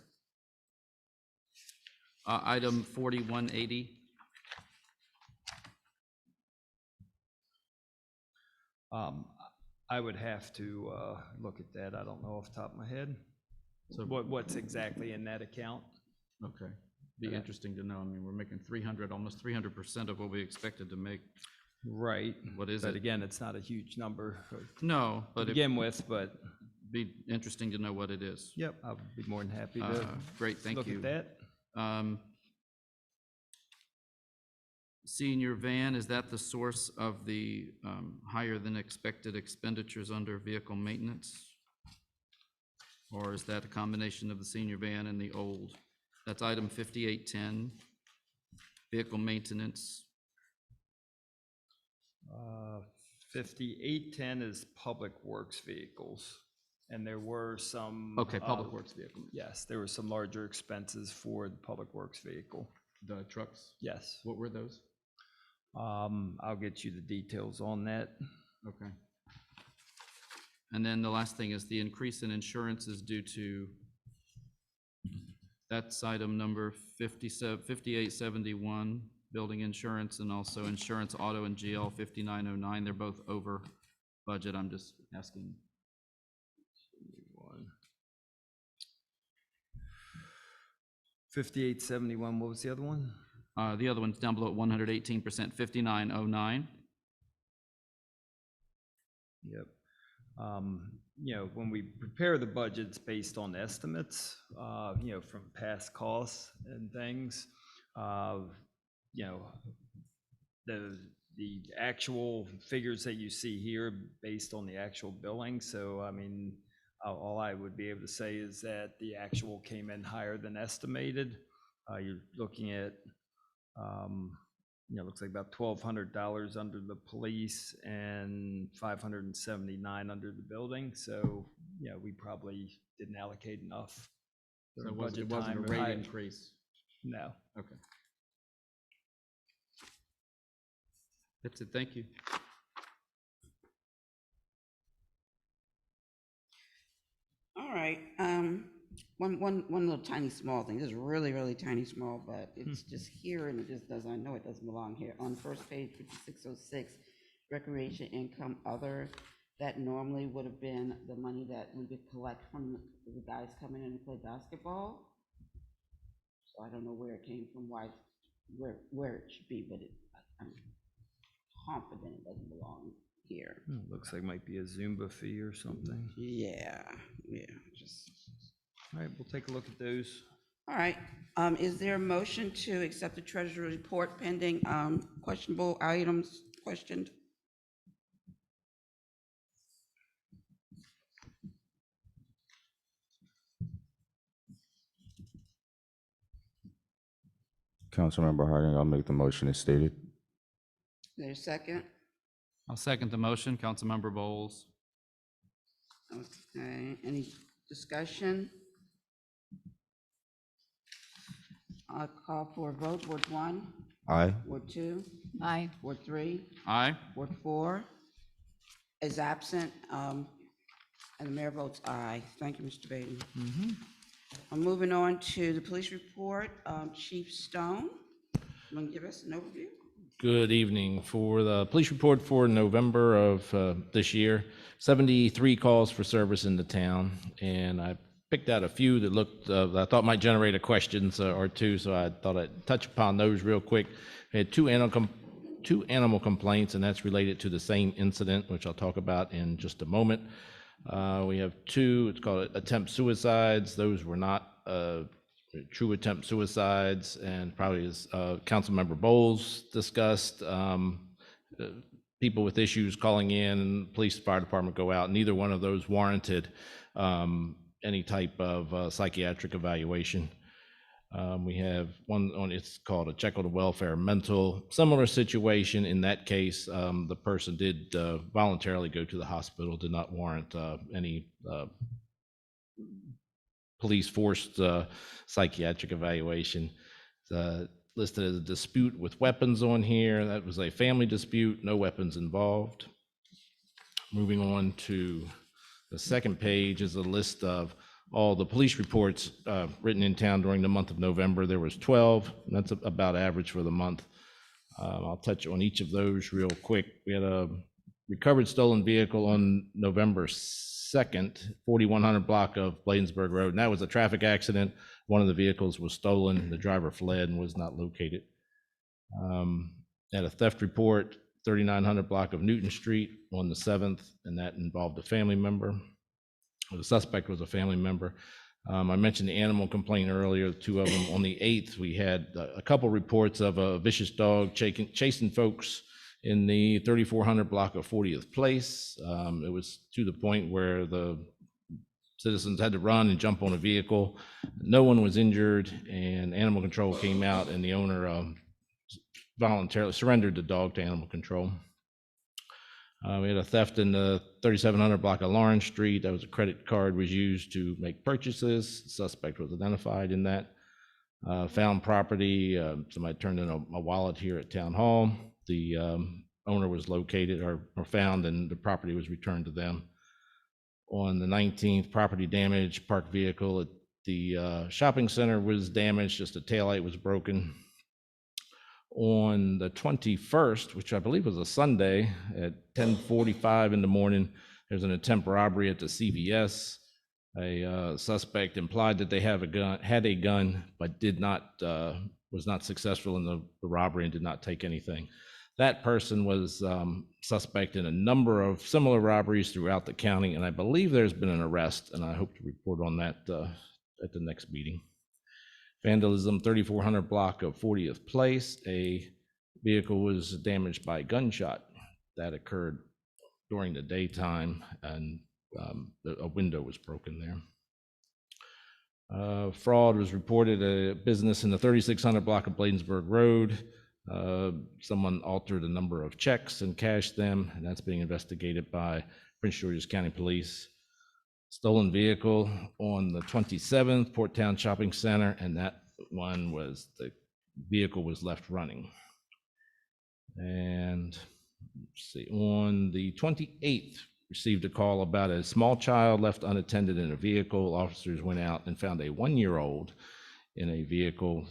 Item 4180. I would have to look at that. I don't know off the top of my head. So what's exactly in that account? Okay. Be interesting to know. I mean, we're making 300, almost 300% of what we expected to make. Right. What is but it? Again, it's not a huge number No, but to begin with, but be interesting to know what it is. yep, I would be more than happy to Great, thank look you. at that. Senior van, is that the source of the higher than expected expenditures under vehicle maintenance? Or is that a combination of the senior van and the old? That's item 5810, vehicle maintenance. 5810 is public works vehicles, and there were some. Okay, public works vehicle. Yes, there were some larger expenses for the public works vehicle. The trucks, Yes. what were those? I'll get you the details on that. Okay. And then the last thing is the increase in insurance is due to, that's item number 5871, building insurance, and also insurance auto and GL 5909. They're both over budget. I'm just asking. 5871, what was the other one? The other one's down below at 118%, 5909. Yep. When we prepare the budgets based on estimates, from past costs and things, the actual figures that you see here based on the actual billing. So, I mean, all I would be able to say is that the actual came in higher than estimated. You're looking at, looks like about $1,200 under the police and $579 under the building. So, we probably didn't allocate enough. So it wasn't a rate increase. No. Okay. That's it. Thank you. All right. One little tiny small thing. This is really, really tiny small, but it's just here and it just doesn't, I know it doesn't belong here. On the first page, 5606, recreation income other, that normally would have been the money that we would collect from the guys coming in and play basketball. So I don't know where it came from, where it should be, but I'm confident it doesn't belong here. Looks like it might be a Zumba fee or something. Yeah, just. All right, we'll take a look at those. All right, is there a motion to accept the treasurer report pending questionable items questioned? Councilmember Harding, I'll make the motion as stated. Is there a second? I'll second the motion. Councilmember Bowles. Okay, any discussion? I'll call for a vote. Ward 1, Aye. Ward 2, Aye. Ward 3, Aye. Ward 4 is absent, and the mayor votes aye. Thank you, Mr. Baden. I'm moving on to the police report. Chief Stone, you want to give us an overview? Good evening. For the police report for November of this year, 73 calls for service in the town, and I picked out a few that looked, that I thought might generate a question or two, so I thought I'd touch upon those real quick. We had two animal complaints, and that's related to the same incident, which I'll talk about in just a moment. We have two, it's called attempt suicides. Those were not true attempt suicides, and probably as Councilmember Bowles discussed, people with issues calling in, police, fire department go out. Neither one of those warranted any type of psychiatric evaluation. We have one on, it's called a check on the welfare mental, similar situation. In that case, the person did voluntarily go to the hospital, did not warrant any police forced psychiatric evaluation. Listed as a dispute with weapons on here. That was a family dispute, no weapons involved. Moving on to the second page is a list of all the police reports written in town during the month of November. There was 12, and that's about average for the month. I'll touch on each of those real quick. We had a recovered stolen vehicle on November 2nd, 4100 block of Bladensburg Road, and that was a traffic accident. One of the vehicles was stolen. The driver fled and was not located. Had a theft report, 3900 block of Newton Street on the 7th, and that involved a family member. The suspect was a family member. I mentioned the animal complaint earlier, two of them. On the 8th, we had a couple reports of a vicious dog chasing folks in the 3400 block of 40th Place. It was to the point where the citizens had to run and jump on a vehicle. No one was injured, and animal control came out, and the owner voluntarily surrendered the dog to animal control. We had a theft in the 3700 block of Lawrence Street. That was a credit card was used to make purchases. The suspect was identified in that. Found property. Somebody turned in a wallet here at Town Hall. The owner was located or found, and the property was returned to them. On the 19th, property damage, parked vehicle at the shopping center was damaged. Just a taillight was broken. On the 21st, which I believe was a Sunday, at 10:45 in the morning, there's an attempt robbery at the CVS. A suspect implied that they had a gun, but was not successful in the robbery and did not take anything. That person was suspect in a number of similar robberies throughout the county, and I believe there's been an arrest, and I hope to report on that at the next meeting. Vandalism, 3400 block of 40th Place. A vehicle was damaged by a gunshot. That occurred during the daytime, and a window was broken there. Fraud was reported at a business in the 3600 block of Bladensburg Road. Someone altered a number of checks and cashed them, and that's being investigated by Prince George's County Police. Stolen vehicle on the 27th, Port Town Shopping Center, and that one was, the vehicle was left running. And let's see, on the 28th, received a call about a small child left unattended in a vehicle. Officers went out and found a 1-year-old in a vehicle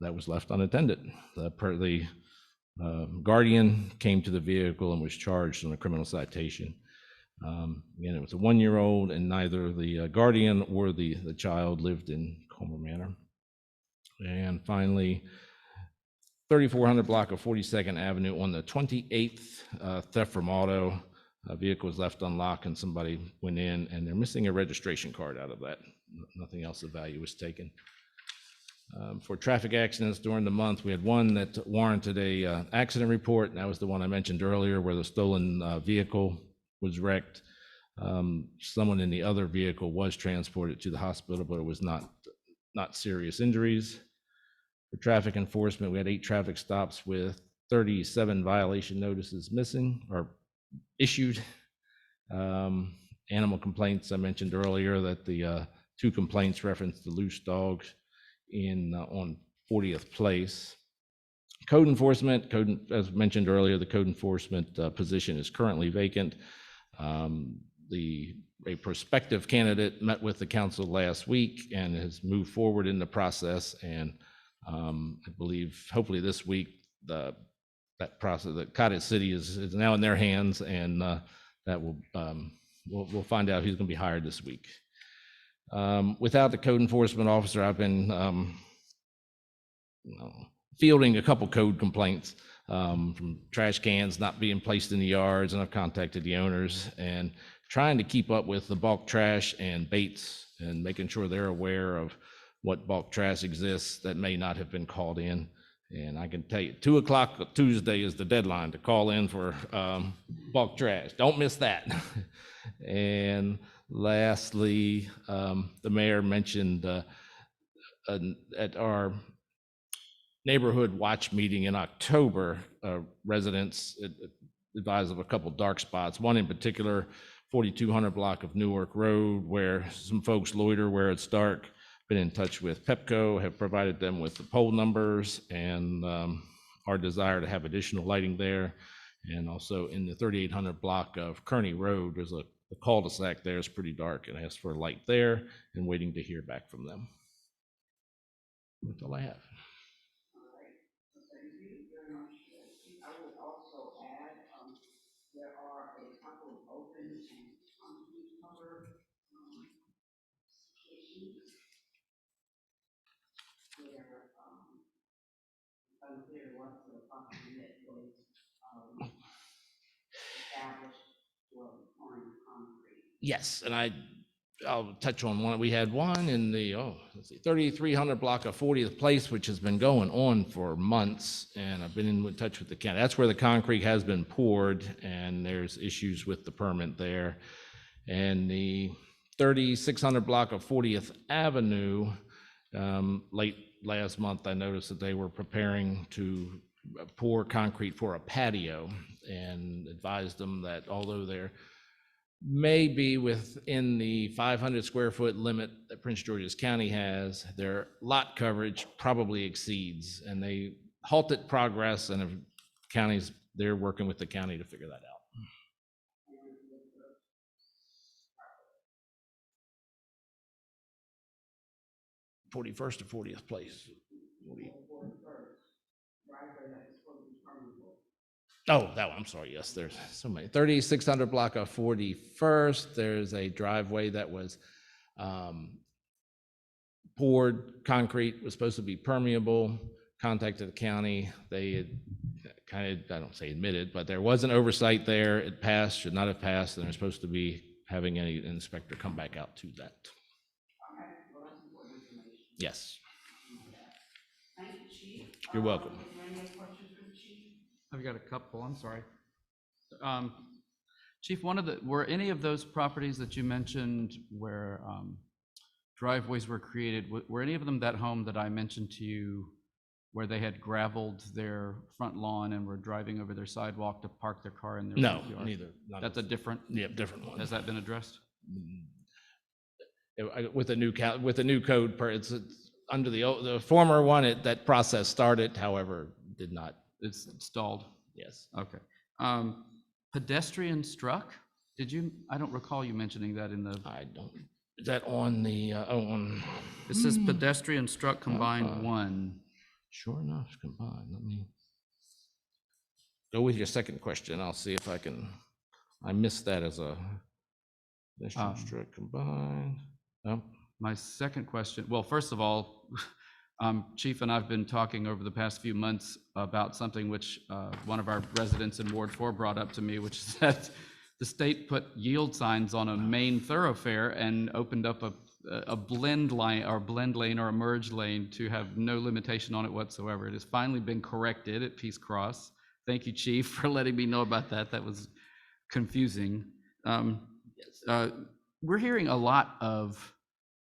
that was left unattended. The guardian came to the vehicle and was charged on a criminal citation. Again, it was a 1-year-old, and neither the guardian or the child lived in Colmar Manor. And finally, 3400 block of 42nd Avenue on the 28th, theft from auto. A vehicle was left unlocked and somebody went in, and they're missing a registration card out of that. Nothing else of value was taken. For traffic accidents during the month, we had one that warranted a accident report, and that was the one I mentioned earlier where the stolen vehicle was wrecked. Someone in the other vehicle was transported to the hospital, but it was not serious injuries. For traffic enforcement, we had 8 traffic stops with 37 violation notices missing or issued. Animal complaints, I mentioned earlier that the 2 complaints referenced the loose dogs on 40th Place. Code enforcement, as mentioned earlier, the code enforcement position is currently vacant. A prospective candidate met with the council last week and has moved forward in the process. And I believe hopefully this week that process, that Cottage City is now in their hands, and that will we'll find out who's going to be hired this week. Without the code enforcement officer, I've been fielding a couple code complaints from trash cans not being placed in the yards, and I've contacted the owners and trying to keep up with the bulk trash and baits and making sure they're aware of what bulk trash exists that may not have been called in. And I can tell you, 2 o'clock Tuesday is the deadline to call in for bulk trash. Don't miss that. And lastly, the mayor mentioned at our neighborhood watch meeting in October, residents advised of a couple dark spots. One in particular, 4200 block of Newark Road, where some folks loiter where it's dark. Been in touch with Pepco, have provided them with the pole numbers and our desire to have additional lighting there. And also in the 3800 block of Kearney Road, there's a cul-de-sac there, it's pretty dark, and asked for a light there and waiting to hear back from them. That's all I have. I would also add, there are a couple of open and cover issues where unclear what the function that was established for pouring concrete. Yes, and I'll touch on one. We had one in the 3300 block of 40th Place, which has been going on for months, and I've been in touch with the county. That's where the concrete has been poured, and there's issues with the permit there. And the 3600 block of 40th Avenue, late last month, I noticed that they were preparing to pour concrete for a patio, and advised them that although they're may be within the 500 square foot limit that Prince George's County has, their lot coverage probably exceeds, and they halted progress, and they're working with the county to figure that out. 41st or 40th Place. Oh, that one, I'm sorry, yes, there's so many. 3600 block of 41st, there's a driveway that was poured, concrete was supposed to be permeable, contacted the county, they had kind of, I don't say admitted, but there was an oversight there, it passed, should not have passed, and they're supposed to be having an inspector come back out to that. Yes. Thank you, Chief. You're welcome. Is there any other questions for the Chief? I've got a couple, I'm sorry. Chief, were any of those properties that you mentioned where driveways were created, were any of them that home that I mentioned to you where they had gravelled their front lawn and were driving over their sidewalk to park their car in their No, backyard? neither. That's a different? Yeah, different one. Has that been addressed? With a new code, it's under the former one, that process started, however, did not. It's stalled? Yes. Okay. Pedestrian struck? I don't recall you mentioning that in the. I don't. Is that on the, on? It says pedestrian struck combined 1. Sure enough, combined. Let me go with your second question. I'll see if I missed that as a pedestrian struck combined. No. My second question, well, first of all, Chief and I've been talking over the past few months about something which one of our residents in Ward 4 brought up to me, which is that the state put yield signs on a main thoroughfare and opened up a blend lane or a merge lane to have no limitation on it whatsoever. It has finally been corrected at Peace Cross. Thank you, Chief, for letting me know about that. That was confusing. We're hearing a lot of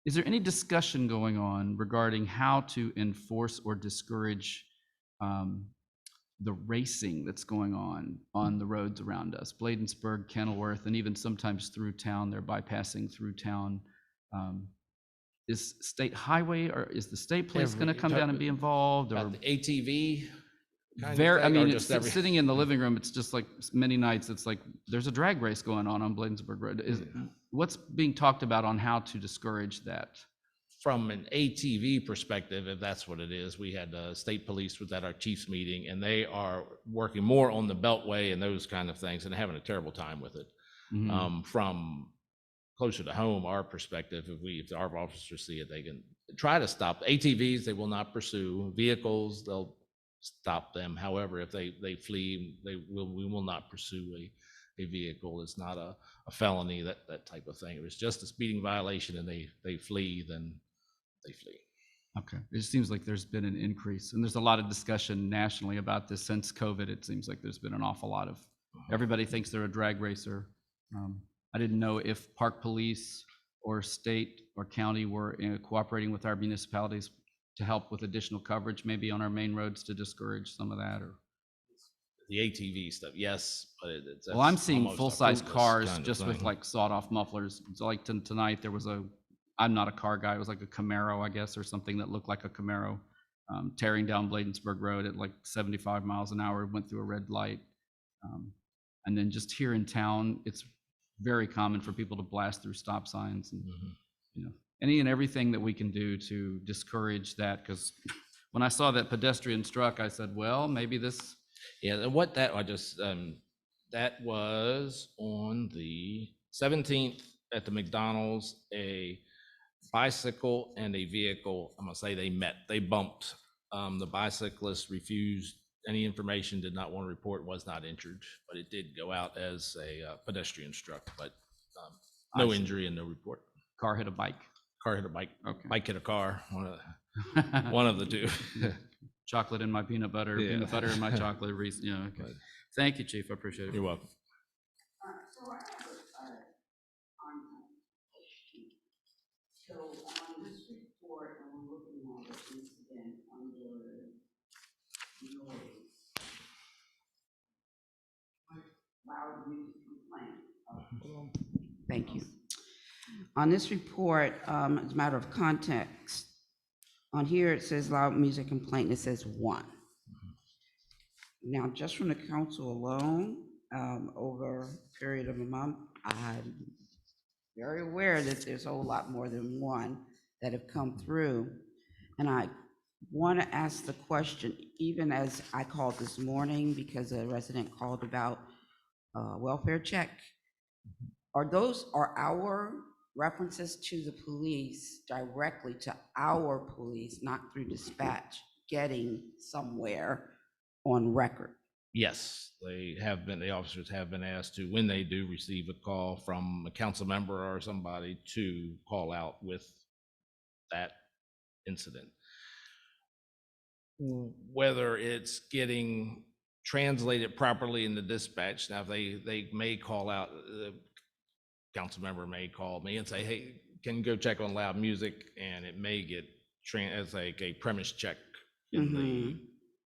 Is there any discussion going on regarding how to enforce or discourage the racing that's going on the roads around us? Bladensburg, Kenilworth, and even sometimes through town, they're bypassing through town. Is state highway, or is the state police going to come down and be involved? Or About the ATV kind of very, I thing, or mean, just it's sitting in the living room, it's just like many nights, it's like, there's a drag race going on Bladensburg Road. What's being talked about on how to discourage that? From an ATV perspective, if that's what it is, we had state police was at our chiefs meeting, and they are working more on the beltway and those kind of things, and having a terrible time with it. From closer to home, our perspective, if our officers see it, they can try to stop. ATVs, they will not pursue. Vehicles, they'll stop them. However, if they flee, we will not pursue a vehicle. It's not a felony, that type of thing. If it's just a speeding violation and they flee, then they flee. Okay, it just seems like there's been an increase, and there's a lot of discussion nationally about this since COVID. It seems like there's been an awful lot of, everybody thinks they're a drag racer. I didn't know if park police or state or county were cooperating with our municipalities to help with additional coverage, maybe on our main roads to discourage some of that, or. The ATV stuff, yes, but it's. Well, I'm seeing almost a full-size fruitless cars kind of just with thing. like sawed-off mufflers. So like tonight, there was I'm not a car guy, it was like a Camaro, I guess, or something that looked like a Camaro, tearing down Bladensburg Road at like 75 miles an hour, went through a red light. And then just here in town, it's very common for people to blast through stop signs, and you know, any and everything that we can do to discourage that. Because when I saw that pedestrian struck, I said, well, maybe this. Yeah, and what that that was on the 17th at the McDonald's, a bicycle and a vehicle. I'm gonna say they met. They bumped. The bicyclist refused any information, did not want to report, was not injured, but it did go out as a pedestrian struck, but no injury and no report. Car hit a bike. Car hit a bike. Okay. Bike hit a car. One of the two. Chocolate in my peanut butter, Yeah. peanut butter in my chocolate. Yeah, okay. Right. Thank you, Chief. I appreciate it. You're welcome. So I have a question. So on this report, I'm looking at the incident under noise. Loud music complaint. Thank you. On this report, as a matter of context, on here it says loud music complaint, it says 1. Now, just from the council alone, over a period of a month, I'm very aware that there's a whole lot more than 1 that have come through. And I want to ask the question, even as I called this morning because a resident called about welfare check. Are our references to the police directly to our police, not through dispatch, getting somewhere on record? Yes, they have been, the officers have been asked to, when they do receive a call from a council member or somebody, to call out with that incident. Whether it's getting translated properly in the dispatch, now they may call out, the council member may call me and say, hey, can you go check on loud music? And it may get as like a premise check in the,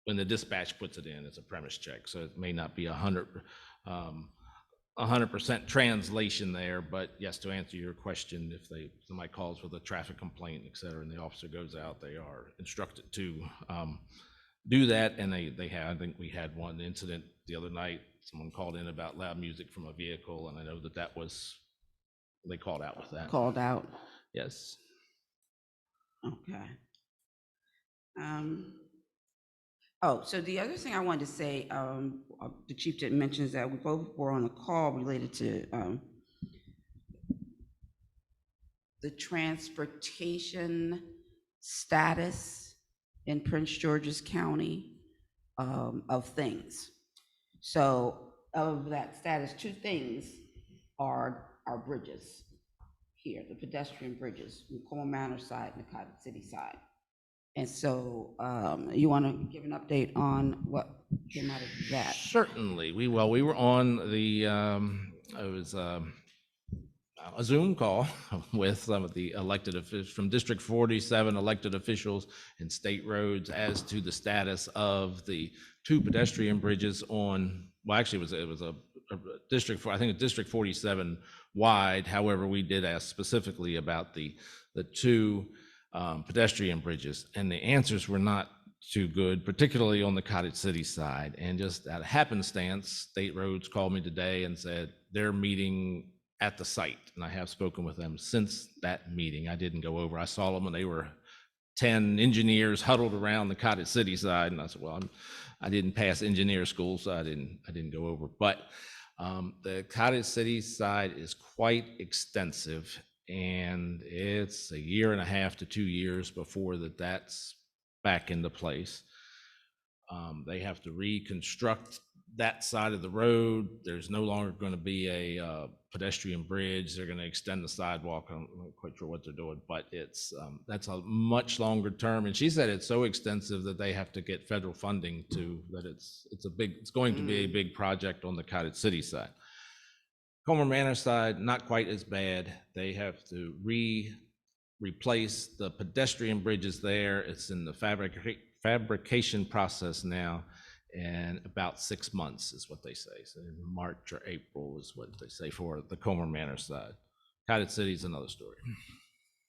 when the dispatch puts it in, it's a premise check. So it may not be 100% translation there, but yes, to answer your question, if somebody calls with a traffic complaint, et cetera, and the officer goes out, they are instructed to do that. And they have, I think we had one incident the other night, someone called in about loud music from a vehicle, and I know that was, they called out with that. Called out. Yes. Okay. Oh, so the other thing I wanted to say, the chief didn't mention, is that we both were on a call related to the transportation status in Prince George's County of things. So of that status, 2 things are our bridges here, the pedestrian bridges, the Colmar Manor side and the Cottage City side. And so you want to give an update on what came out of that? Certainly. We were on the, it was a Zoom call with some of the elected officials from District 47 elected officials and state roads as to the status of the 2 pedestrian bridges on, well, actually it was a district, I think a District 47 wide. However, we did ask specifically about the 2 pedestrian bridges, and the answers were not too good, particularly on the Cottage City side. And just out of happenstance, State Roads called me today and said they're meeting at the site, and I have spoken with them since that meeting. I didn't go over. I saw them, and they were 10 engineers huddled around the Cottage City side, and I said, well, I didn't pass engineer school, so I didn't go over. But the Cottage City side is quite extensive, and it's 1.5 to 2 years before that's back into place. They have to reconstruct that side of the road. There's no longer going to be a pedestrian bridge. They're going to extend the sidewalk. I'm not quite sure what they're doing, but that's a much longer term. And she said it's so extensive that they have to get federal funding it's going to be a big project on the Cottage City side. Colmar Manor side, not quite as bad. They have to replace the pedestrian bridges there. It's in the fabrication process now, and about 6 months is what they say. So in March or April is what they say for the Colmar Manor side. Cottage City is another story.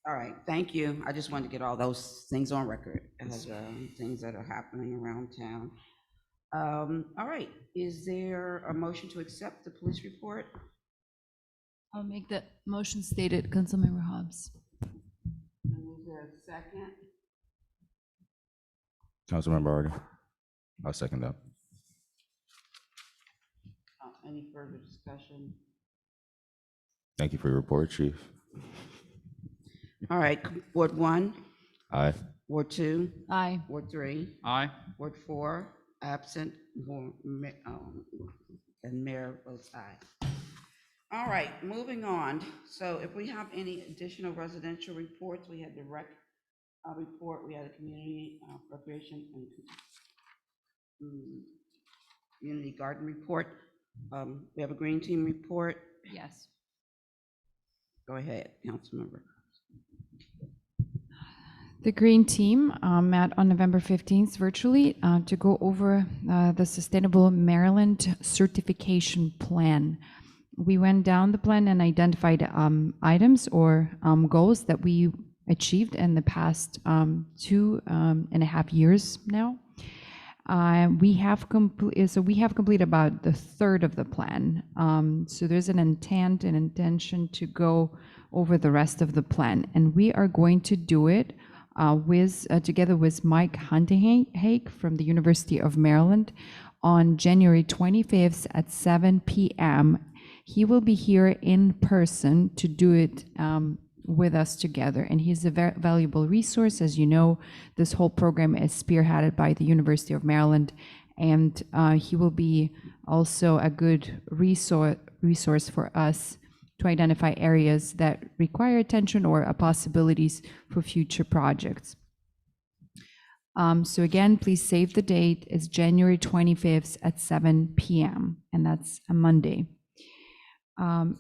All right, thank you. I just wanted to get all those things on record as things that are happening around town. All right, is there a motion to accept the police report? I'll make the motion stated, Councilmember Hobbs. And is there a second? Councilmember Hardy. I'll second that. Any further discussion? Thank you for your report, Chief. All right, Ward 1, Aye. Ward 2, Aye. Ward 3, Aye. Ward 4, absent, and Mayor votes aye. All right, moving on. So if we have any additional residential reports, we had the rec report, we had a community recreation and community garden report. We have a green team report. Yes. Go ahead, Councilmember. The Green Team met on November 15th virtually to go over the Sustainable Maryland Certification Plan. We went down the plan and identified items or goals that we achieved in the past 2.5 years now. We have completed about the third of the plan. So there's an intention to go over the rest of the plan, and we are going to do it together with Mike Huntinghaig from the University of Maryland on January 25th at 7 p.m. He will be here in person to do it with us together, and he's a very valuable resource. As you know, this whole program is spearheaded by the University of Maryland, and he will be also a good resource for us to identify areas that require attention or possibilities for future projects. So again, please save the date. It's January 25th at 7 p.m., and that's a Monday. Our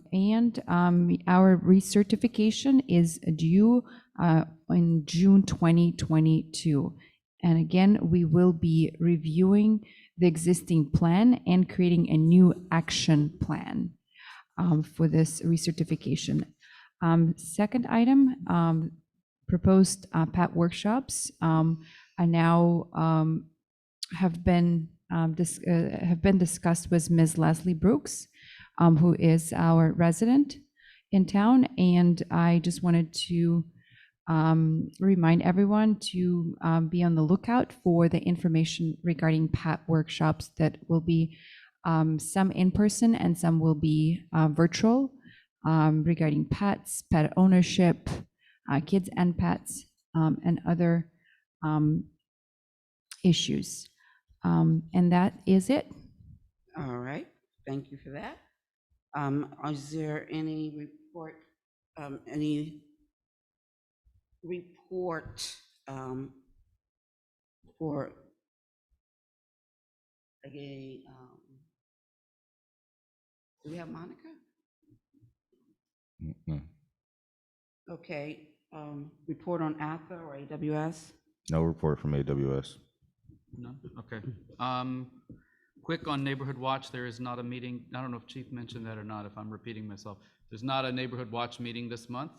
recertification is due in June 2022. And again, we will be reviewing the existing plan and creating a new action plan for this recertification. Second item, proposed PAT workshops are now have been discussed with Ms. Leslie Brooks, who is our resident in town, and I just wanted to remind everyone to be on the lookout for the information regarding PAT workshops that will be some in person and some will be virtual, regarding pets, pet ownership, kids and pets, and other issues. And that is it. All right, thank you for that. Is there any report for do we have Monica? Mm-mm. Okay, report on ATHA or AWS? No report from AWS. No? Okay. Quick on Neighborhood Watch, there is not a meeting. I don't know if Chief mentioned that or not, if I'm repeating myself. There's not a Neighborhood Watch meeting this month.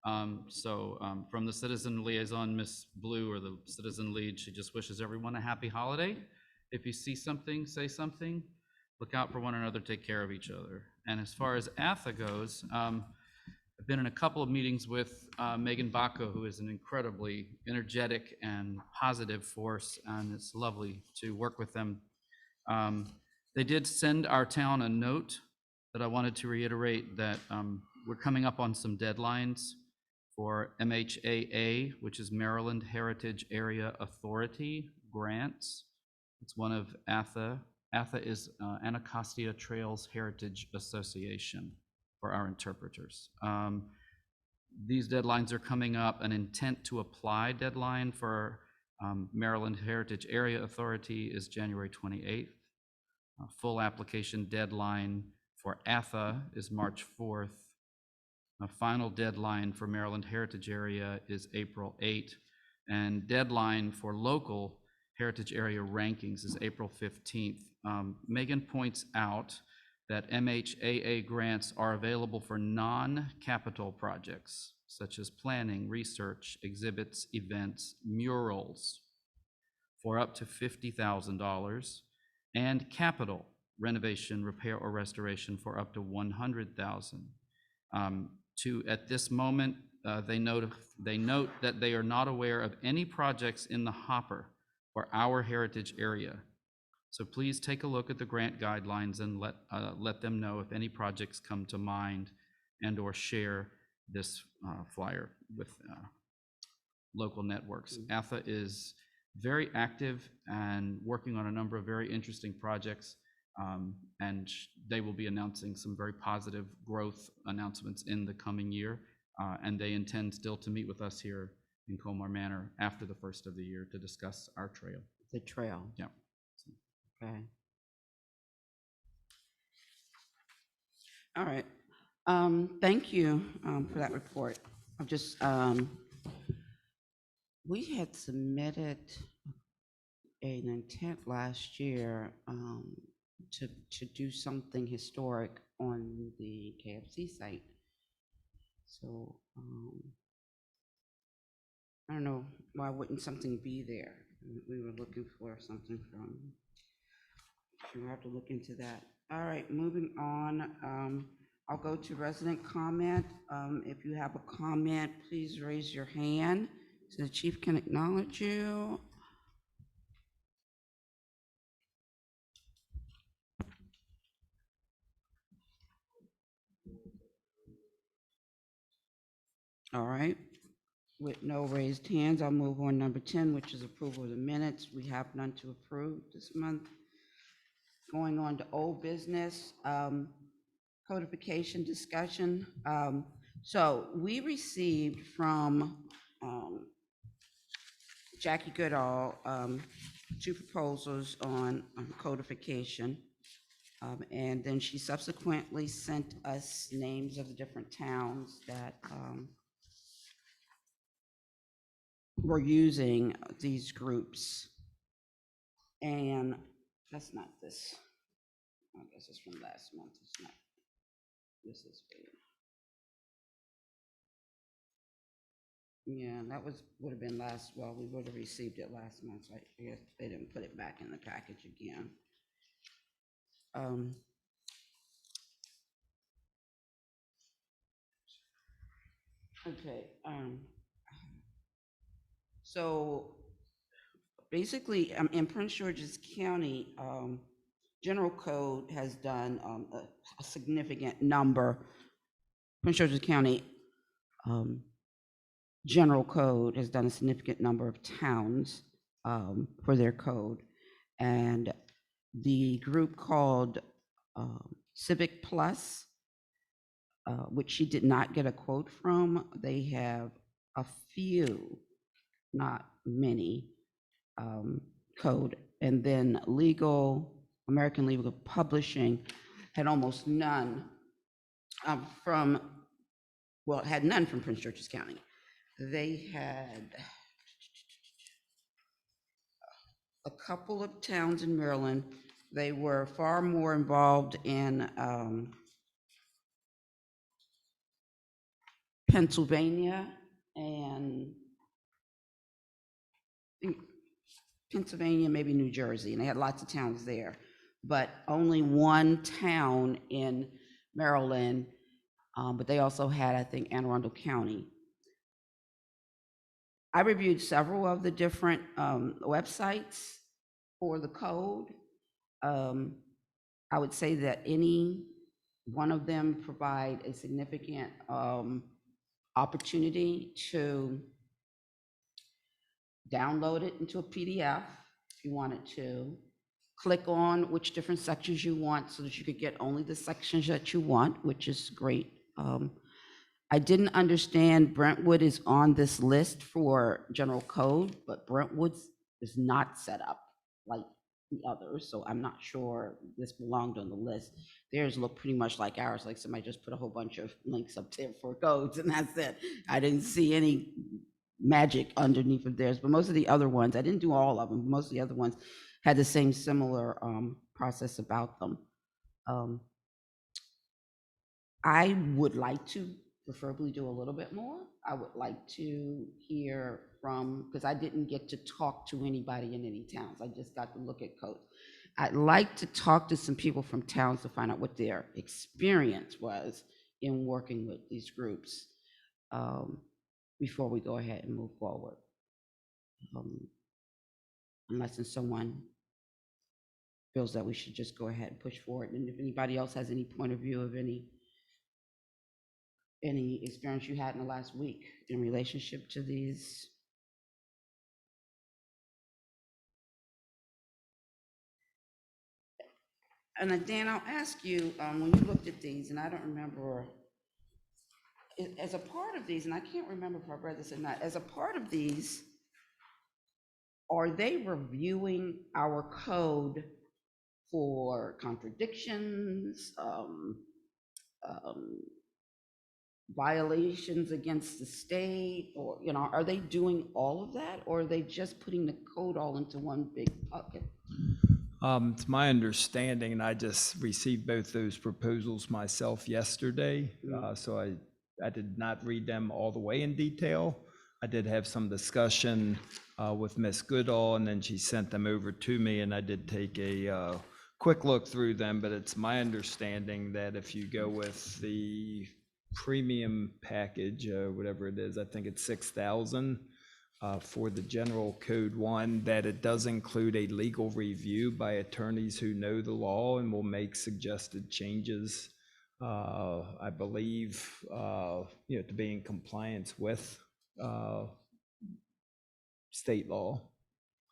From the citizen liaison, Miss Blue, or the citizen lead, she just wishes everyone a happy holiday. If you see something, say something. Look out for one another, take care of each other. And as far as ATHA goes, I've been in a couple of meetings with Megan Bacco, who is an incredibly energetic and positive force, and it's lovely to work with them. They did send our town a note that I wanted to reiterate that we're coming up on some deadlines for MHAA, which is Maryland Heritage Area Authority grants. It's one of ATHA. ATHA is Anacostia Trails Heritage Association for our interpreters. These deadlines are coming up. An intent to apply deadline for Maryland Heritage Area Authority is January 28th. A full application deadline for ATHA is March 4th. A final deadline for Maryland Heritage Area is April 8th. And deadline for local Heritage Area rankings is April 15th. Megan points out that MHAA grants are available for non-capital projects, such as planning, research, exhibits, events, murals, for up to $50,000, and capital renovation, repair, or restoration for up to $100,000. At this moment, they note that they are not aware of any projects in the hopper for our heritage area. So please take a look at the grant guidelines and let them know if any projects come to mind, and or share this flyer with local networks. ATHA is very active and working on a number of very interesting projects, and they will be announcing some very positive growth announcements in the coming year, and they intend still to meet with us here in Colmar Manor after the first of the year to discuss our trail. The trail. Yeah. Okay. All right. Thank you for that report. I'm just, we had submitted an intent last year to do something historic on the KFC site. So I don't know, why wouldn't something be there? We were looking for something from, we'll have to look into that. All right, moving on. I'll go to resident comment. If you have a comment, please raise your hand so the chief can acknowledge you. All right, with no raised hands, I'll move on number 10, which is approval of the minutes. We have none to approve this month. Going on to old business, codification discussion. So we received from Jackie Goodall 2 proposals on codification. And then she subsequently sent us names of the different towns that were using these groups. And that's not this. I guess it's from last month. It's not. This is for you. Yeah, that would have been last. Well, we would have received it last month. So I guess they didn't put it back in the package again. Okay. So basically, in Prince George's County, General Code has done a significant number. Prince George's County General Code has done a significant number of towns for their code, and the group called Civic Plus, which she did not get a quote from. They have a few, not many, code, and then American Legal Publishing had almost none. From well, it had none from Prince George's County. They had a couple of towns in Maryland. They were far more involved in Pennsylvania and I think Pennsylvania, maybe New Jersey, and they had lots of towns there, but only one town in Maryland, but they also had, I think, Anne Arundel County. I reviewed several of the different websites for the code. I would say that any one of them provide a significant opportunity to download it into a PDF if you wanted to. Click on which different sections you want so that you could get only the sections that you want, which is great. I didn't understand Brentwood is on this list for general code, but Brentwood is not set up like the others, so I'm not sure this belonged on the list. Theirs look pretty much like ours, like somebody just put a whole bunch of links up there for codes and that's it. I didn't see any magic underneath of theirs, but most of the other ones, I didn't do all of them, most of the other ones had the same similar process about them. I would like to preferably do a little bit more. I would like to hear from, because I didn't get to talk to anybody in any towns. I just got to look at codes. I'd like to talk to some people from towns to find out what their experience was in working with these groups before we go ahead and move forward. Unless someone feels that we should just go ahead and push forward. And if anybody else has any point of view of any experience you had in the last week in relationship to these. And Dan, I'll ask you, when you looked at these, and I don't remember, as a part of these, and I can't remember if I read this or not, as a part of these, are they reviewing our code for contradictions, violations against the state, or, you know, are they doing all of that, or are they just putting the code all into one big bucket? It's my understanding, and I just received both those proposals myself yesterday, so I did not read them all the way in detail. I did have some discussion with Ms. Goodall, and then she sent them over to me, and I did take a quick look through them, but it's my understanding that if you go with the premium package, whatever it is, I think it's 6,000 for the general code one, that it does include a legal review by attorneys who know the law and will make suggested changes, I believe, to be in compliance with state law.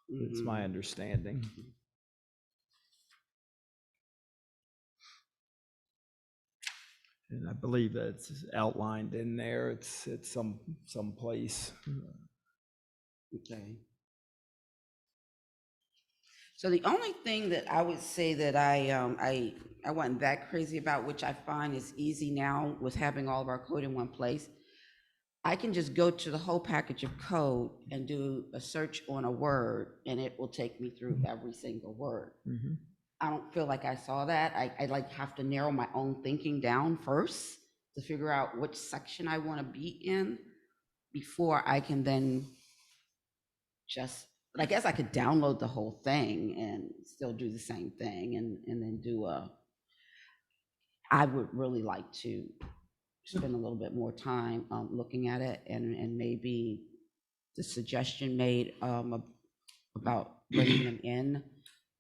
It's my understanding. And I believe that it's outlined in there. It's some place. Okay. So the only thing that I would say that I wasn't that crazy about, which I find is easy now with having all of our code in one place, I can just go to the whole package of code and do a search on a word, and it will take me through every single word. Mm-hmm. I don't feel like I saw that. I like have to narrow my own thinking down first to figure out which section I want to be in before I can then just, but I guess I could download the whole thing and still do the same thing and then do I would really like to spend a little bit more time looking at it, and maybe the suggestion made about bringing them in,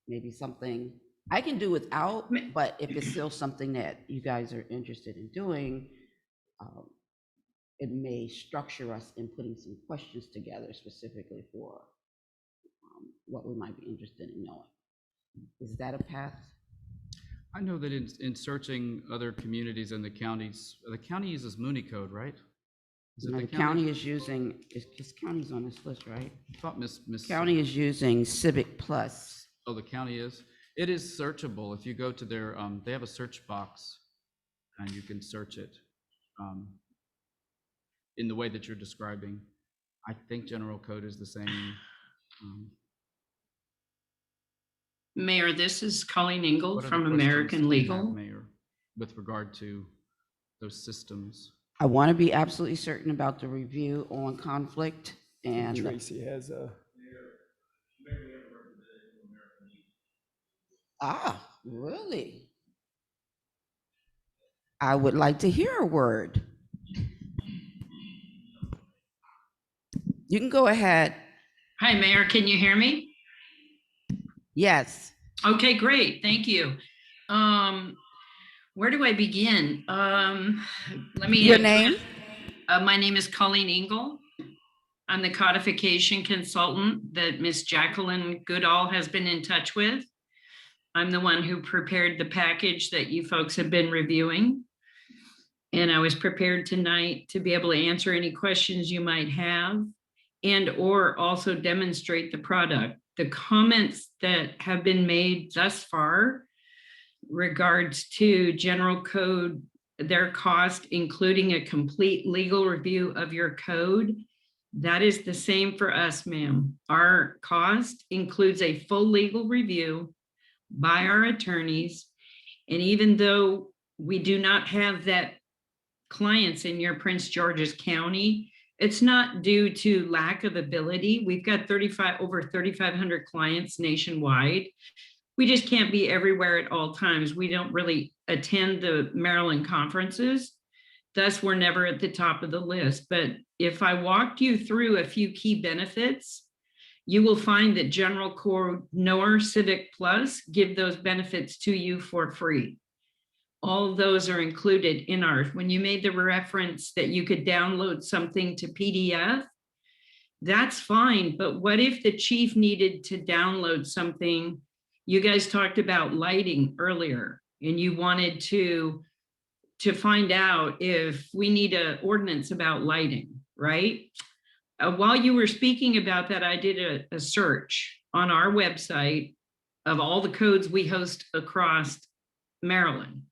maybe something I can do without, but if it's still something that you guys are interested in doing, it may structure us in putting some questions together specifically for what we might be interested in knowing. Is that a path? I know that in searching other communities in the county uses Mooney code, right? Is it No, the county is using, this county's on this list, right? I thought Miss County is using Civic Plus. Oh, the county is? It is searchable. If you go to their, they have a search box and you can search it. in the way that you're describing. I think general code is the same. Mayor, this is Colleen Ingold What other from questions American do you have, Legal. Mayor, with regard to those systems? I want to be absolutely certain about the review on conflict and. Tracy has a. Ah, really? I would like to hear a word. You can go ahead. Hi, Mayor, can you hear me? Yes. Okay, great, thank you. Where do I begin? Let me. Your name? My name is Colleen Ingold. I'm the Codification Consultant that Miss Jacqueline Goodall has been in touch with. I'm the one who prepared the package that you folks have been reviewing. And I was prepared tonight to be able to answer any questions you might have and or also demonstrate the product. The comments that have been made thus far regards to general code, their cost, including a complete legal review of your code, that is the same for us, ma'am. Our cost includes a full legal review by our attorneys. And even though we do not have that clients in your Prince George's County, it's not due to lack of ability. We've got over 3,500 clients nationwide. We just can't be everywhere at all times. We don't really attend the Maryland conferences. Thus, we're never at the top of the list. But if I walked you through a few key benefits, you will find that General Code NOR Civic Plus give those benefits to you for free. All of those are included in ours. When you made the reference that you could download something to PDF, that's fine. But what if the chief needed to download something? You guys talked about lighting earlier, and you wanted to find out if we need an ordinance about lighting, right? While you were speaking about that, I did a search on our website of all the codes we host across Maryland.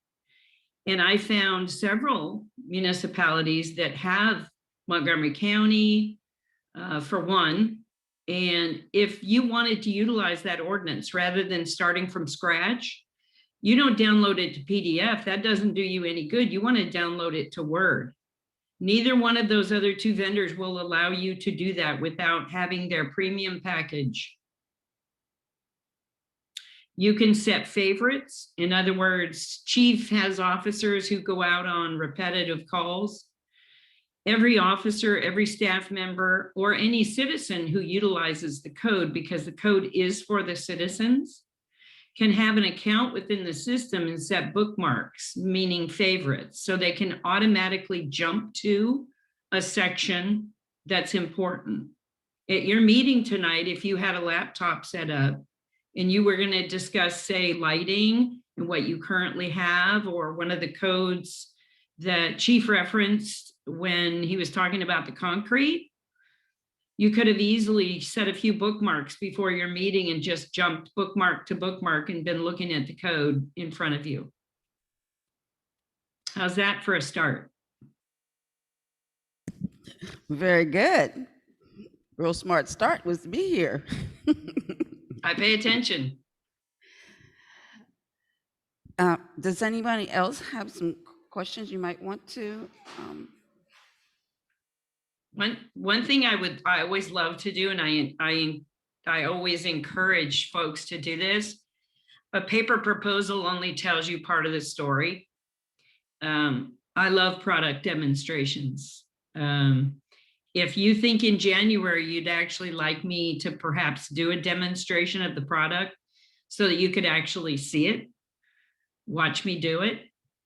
And I found several municipalities that have Montgomery County, for one. And if you wanted to utilize that ordinance rather than starting from scratch, you don't download it to PDF. That doesn't do you any good. You want to download it to Word. Neither one of those other two vendors will allow you to do that without having their premium package. You can set favorites. In other words, chief has officers who go out on repetitive calls. Every officer, every staff member, or any citizen who utilizes the code, because the code is for the citizens, can have an account within the system and set bookmarks, meaning favorites, so they can automatically jump to a section that's important. At your meeting tonight, if you had a laptop set up and you were going to discuss, say, lighting and what you currently have, or one of the codes that Chief referenced when he was talking about the concrete, you could have easily set a few bookmarks before your meeting and just jumped bookmark to bookmark and been looking at the code in front of you. How's that for a start? Very good. Real smart start was to be here. I pay attention. Does anybody else have some questions you might want to? One thing I always love to do, and I always encourage folks to do this. A paper proposal only tells you part of the story. I love product demonstrations. If you think in January you'd actually like me to perhaps do a demonstration of the product so that you could actually see it, watch me do it,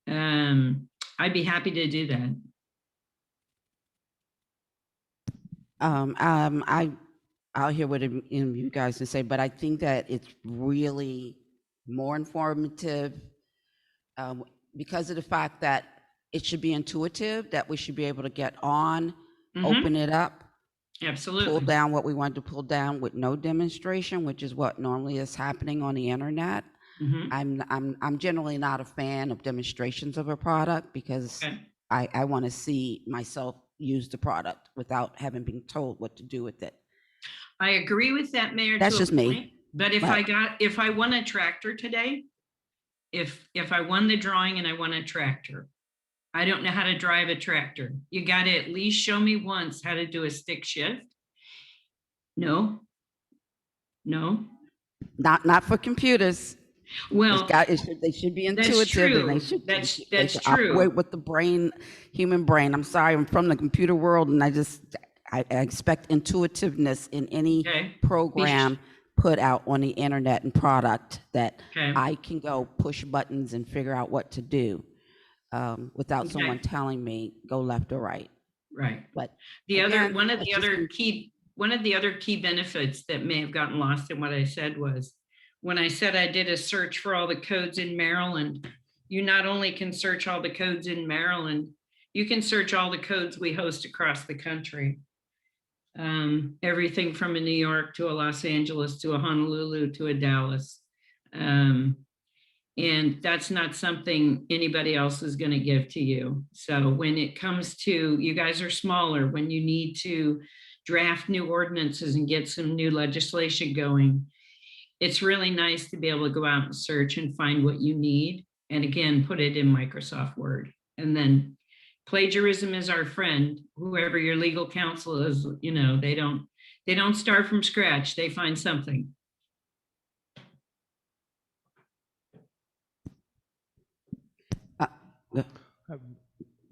I'd be happy to do that. I'll hear what you guys can say, but I think that it's really more informative because of the fact that it should be intuitive, that we should be able to get on, open it up, Absolutely. pull down what we want to pull down with no demonstration, which is what normally is happening on the internet. I'm generally not a fan of demonstrations of a product because Okay. I want to see myself use the product without having been told what to do with it. I agree with that, Mayor. That's to a just me. point, But Right. if I won a tractor today, if I won the drawing and I won a tractor, I don't know how to drive a tractor. You got to at least show me once how to do a stick shift. No. Not for computers. Well, They should be that's intuitive, and true. they should That's should true. operate with the brain, human brain. I'm sorry, I'm from the computer world, and I expect intuitiveness in any Okay. program put out on the internet and product that Okay. I can go push buttons and figure out what to do without Okay. someone telling me go left or right. Right. But One of it's the just other key benefits that may have gotten lost in what I said was, when I said I did a search for all the codes in Maryland, you not only can search all the codes in Maryland, you can search all the codes we host across the country. Everything from a New York to a Los Angeles to a Honolulu to a Dallas. And that's not something anybody else is going to give to you. So when it comes to, you guys are smaller, when you need to draft new ordinances and get some new legislation going, it's really nice to be able to go out and search and find what you need. And again, put it in Microsoft Word. And then plagiarism is our friend. Whoever your legal counsel is, they don't start from scratch. They find something.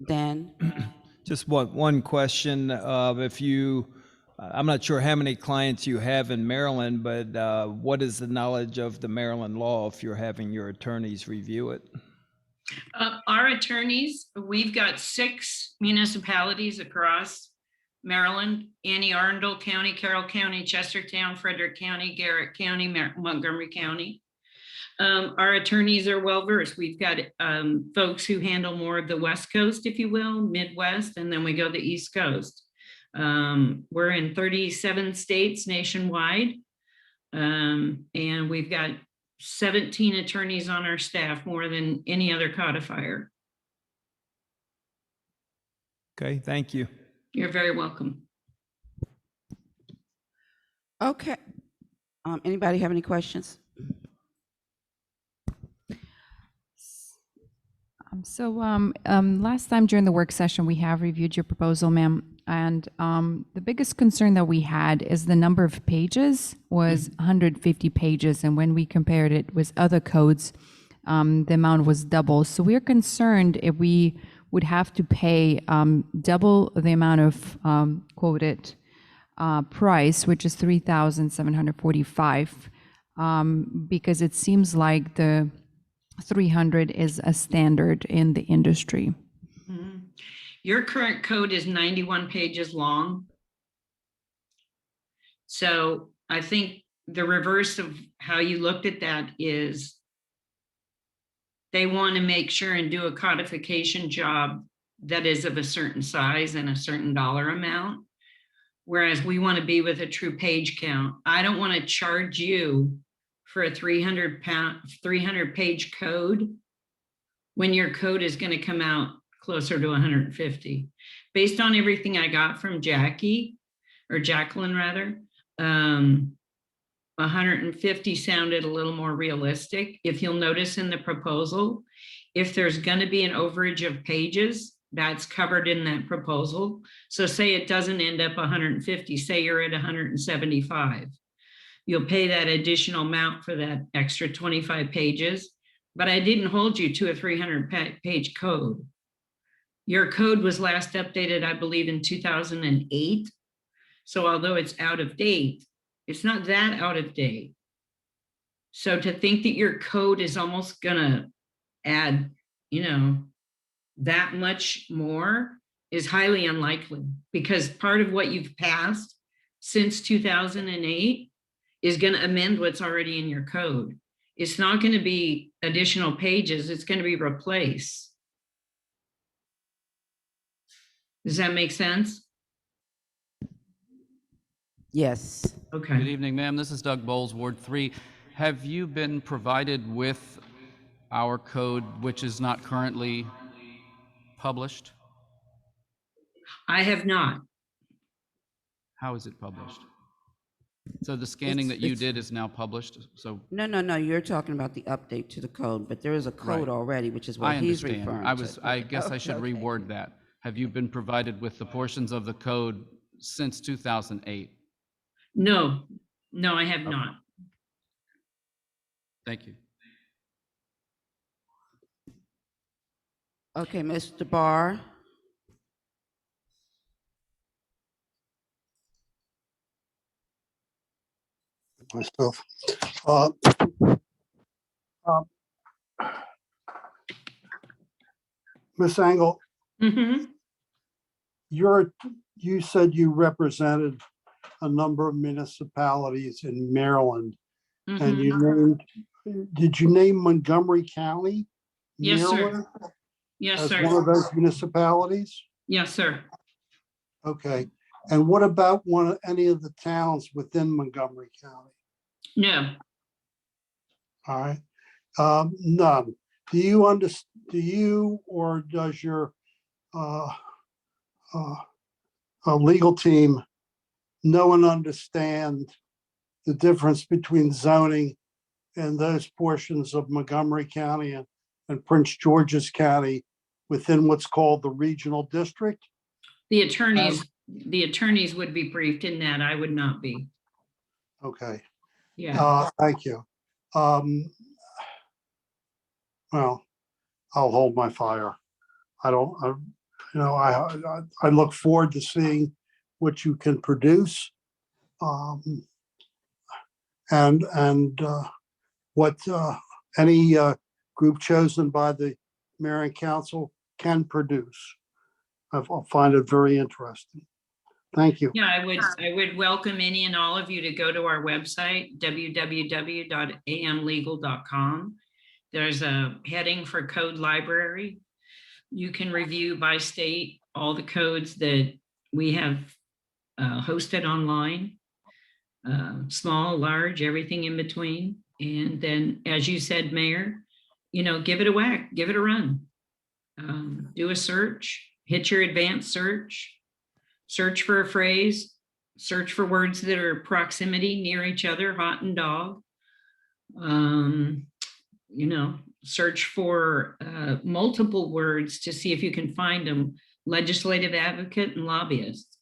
Dan. Just one question. I'm not sure how many clients you have in Maryland, but what is the knowledge of the Maryland law if you're having your attorneys review it? Our attorneys, we've got 6 municipalities across Maryland: Anne Arundel County, Carroll County, Chestertown, Frederick County, Garrett County, Montgomery County. Our attorneys are well versed. We've got folks who handle more of the West Coast, if you will, Midwest, and then we go the East Coast. We're in 37 states nationwide, and we've got 17 attorneys on our staff, more than any other codifier. Okay, thank you. You're very welcome. Okay. Anybody have any questions? Last time during the work session, we have reviewed your proposal, ma'am. And the biggest concern that we had is the number of pages was 150 pages. And when we compared it with other codes, the amount was double. So we're concerned if we would have to pay double the amount of quoted price, which is $3,745, because it seems like the 300 is a standard in the industry. Your current code is 91 pages long. So I think the reverse of how you looked at that is they want to make sure and do a codification job that is of a certain size and a certain dollar amount. Whereas we want to be with a true page count. I don't want to charge you for a 300 page code when your code is going to come out closer to 150. Based on everything I got from Jacqueline rather, 150 sounded a little more realistic. If you'll notice in the proposal, if there's going to be an overage of pages, that's covered in that proposal. So say it doesn't end up 150, say you're at 175. You'll pay that additional amount for that extra 25 pages, but I didn't hold you to a 300-page code. Your code was last updated, I believe, in 2008. So although it's out of date, it's not that out of date. So to think that your code is almost gonna add, that much more is highly unlikely, because part of what you've passed since 2008 is going to amend what's already in your code. It's not going to be additional pages, it's going to be replace. Does that make sense? Yes. Okay. Good evening, ma'am. This is Doug Bowles, Ward 3. Have you been provided with our code, which is not currently published? I have not. How is it published? So the scanning that you It's- did is now published, so No, you're talking about the update to the code, but there is a code Right. already, which is I what he's understand. referring to. I guess I should Okay. reword that. Have you been provided with the portions of the code since 2008? No, I have Okay. not. Thank you. Okay, Mr. Barr. Myself. Uh, uh, Ms. Engel, Mm-hmm. you said you represented a number of municipalities in Maryland, and you did you name Montgomery County, Yes, sir. Maryland, Yes, as sir. one of those municipalities? Yes, sir. Okay. And what about any of the towns within Montgomery County? No, All right. None. Do you or does your uh, legal team know and understand the difference between zoning and those portions of Montgomery County and Prince George's County within what's called the regional district? the attorneys would be briefed in that. I would not be. Okay. Yeah. Thank you. Well, I'll hold my fire. I look forward to seeing what you can produce. And what any group chosen by the mayor and council can produce. I'll find it very interesting. Thank you. Yeah, I would welcome any and all of you to go to our website, www.amlegal.com. There's a heading for code library. You can review by state all the codes that we have hosted online, small, large, everything in between. And then, as you said, Mayor, give it a whack, give it a run. Do a search, hit your advanced search, search for a phrase, search for words that are proximity near each other, hot and dog. Search for multiple words to see if you can find them, legislative advocate and lobbyist.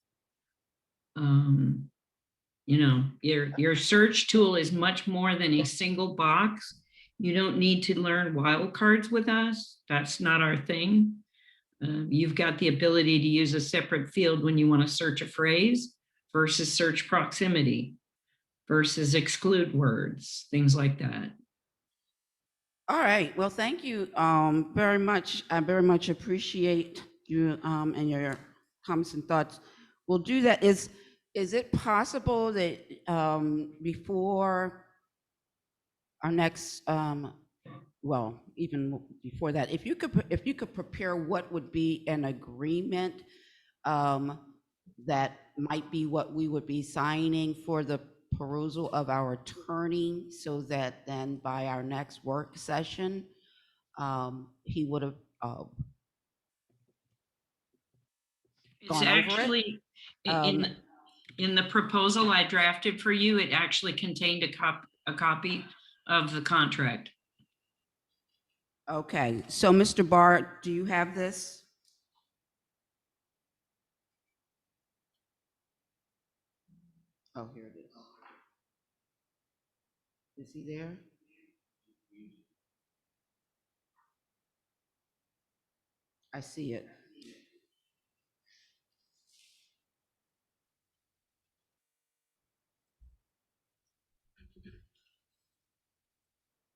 Your search tool is much more than a single box. You don't need to learn wildcards with us. That's not our thing. You've got the ability to use a separate field when you want to search a phrase versus search proximity versus exclude words, things like that. All right, well, thank you very much. I very much appreciate you and your comments and thoughts. We'll do that. Is it possible that before our next, well, even before that, if you could prepare what would be an agreement that might be what we would be signing for the perusal of our attorney, so that then by our next work session, he would have It's gone over it. actually in the proposal I drafted for you, it actually contained a copy of the contract. Okay, so Mr. Barr, do you have this? Oh, here it is. Is he there? I see it.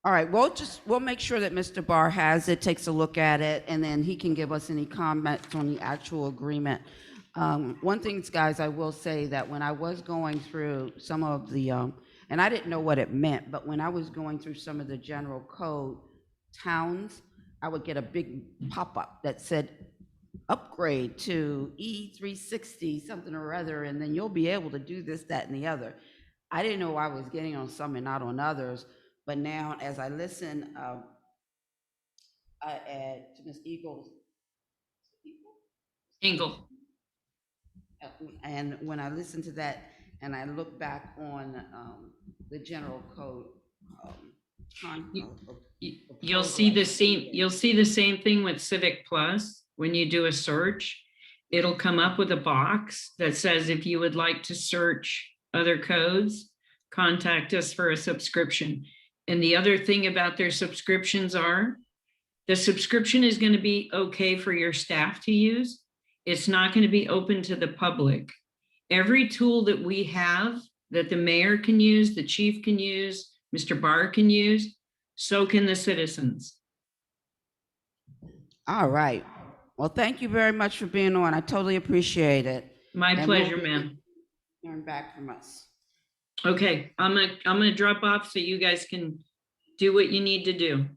All right, we'll make sure that Mr. Barr has it, takes a look at it, and then he can give us any comments on the actual agreement. One thing, guys, I will say that when I was going through some of the, and I didn't know what it meant, but when I was going through some of the general code towns, I would get a big pop-up that said, upgrade to E360, something or other, and then you'll be able to do this, that, and the other. I didn't know I was getting on some and not on others. But now, as I listen to Ms. Engel. And when I listen to that and I look back on the general code, You'll see the same, thing with Civic Plus. When you do a search, it'll come up with a box that says, if you would like to search other codes, contact us for a subscription. And the other thing about their subscriptions are, the subscription is going to be okay for your staff to use. It's not going to be open to the public. Every tool that we have that the mayor can use, the chief can use, Mr. Barr can use, so can the citizens. All right. Well, thank you very much for being on. I totally appreciate it. My And pleasure, we'll be ma'am. hearing back from us. Okay, I'm gonna drop off so you guys can do what you need to do.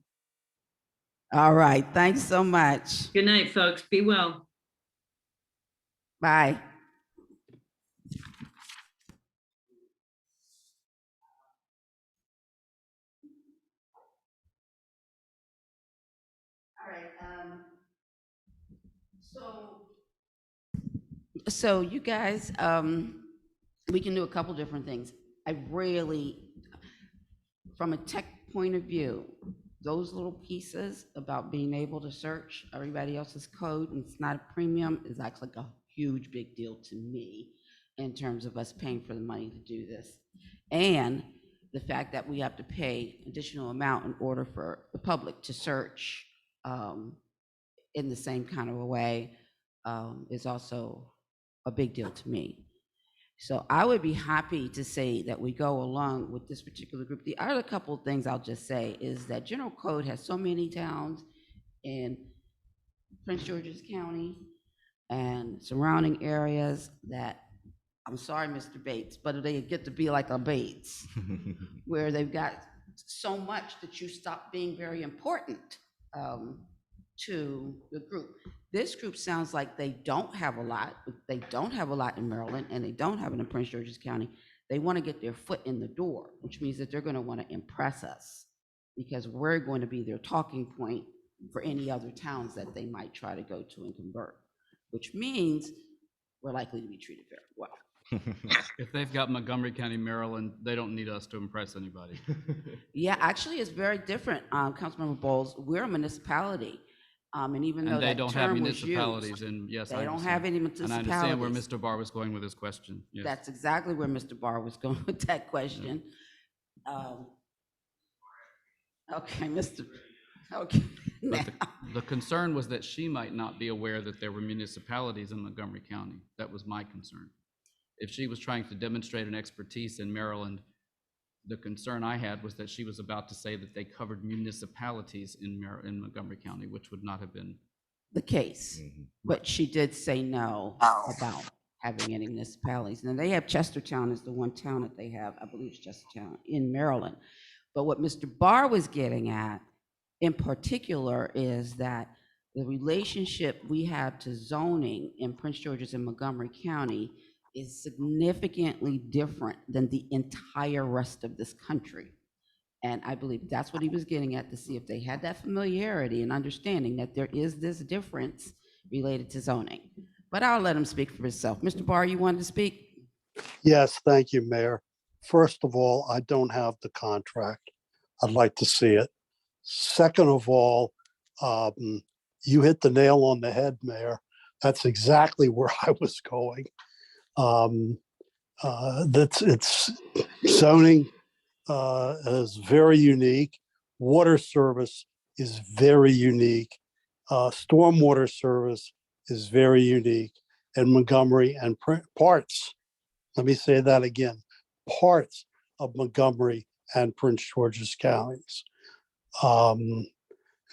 All right. Thanks so much. Good night, folks. Be well. Bye. All right. So you guys, we can do a couple different things. I really, from a tech point of view, those little pieces about being able to search everybody else's code and it's not a premium is actually a huge big deal to me in terms of us paying for the money to do this. And the fact that we have to pay additional amount in order for the public to search in the same kind of a way is also a big deal to me. So I would be happy to say that we go along with this particular group. The other couple of things I'll just say is that General Code has so many towns in Prince George's County and surrounding areas that, I'm sorry, Mr. Bates, but they get to be like a Bates, where they've got so much that you stop being very important to the group. This group sounds like they don't have a lot. They don't have a lot in Maryland, and they don't have it in Prince George's County. They want to get their foot in the door, which means that they're going to want to impress us because we're going to be their talking point for any other towns that they might try to go to and convert, which means we're likely to be treated very well. If they've got Montgomery County, Maryland, they don't need us to impress anybody. Yeah, actually, it's very different, Councilmember Bowles. We're a municipality. And even though And they that don't have term was municipalities, used, and yes, I they don't understand. have any And I municipalities. understand where Mr. Barr was going with his question. Yes. That's exactly where Mr. Barr was going with that question. Okay, okay. But the concern was that she might not be aware that there were municipalities in Montgomery County. That was my concern. If she was trying to demonstrate an expertise in Maryland, the concern I had was that she was about to say that they covered municipalities in Montgomery County, which would not have been The case, but she did say no about having any municipalities. Now, they have Chestertown is the one town that they have, I believe it's Chestertown in Maryland. But what Mr. Barr was getting at in particular is that the relationship we have to zoning in Prince George's and Montgomery County is significantly different than the entire rest of this country. And I believe that's what he was getting at, to see if they had that familiarity and understanding that there is this difference related to zoning. But I'll let him speak for himself. Mr. Barr, you wanted to speak? Yes, thank you, Mayor. First of all, I don't have the contract. I'd like to see it. Second of all, you hit the nail on the head, Mayor. That's exactly where I was going. It's zoning is very unique. Water service is very unique. Stormwater service is very unique. And Montgomery and parts, let me say that again, parts of Montgomery and Prince George's counties. In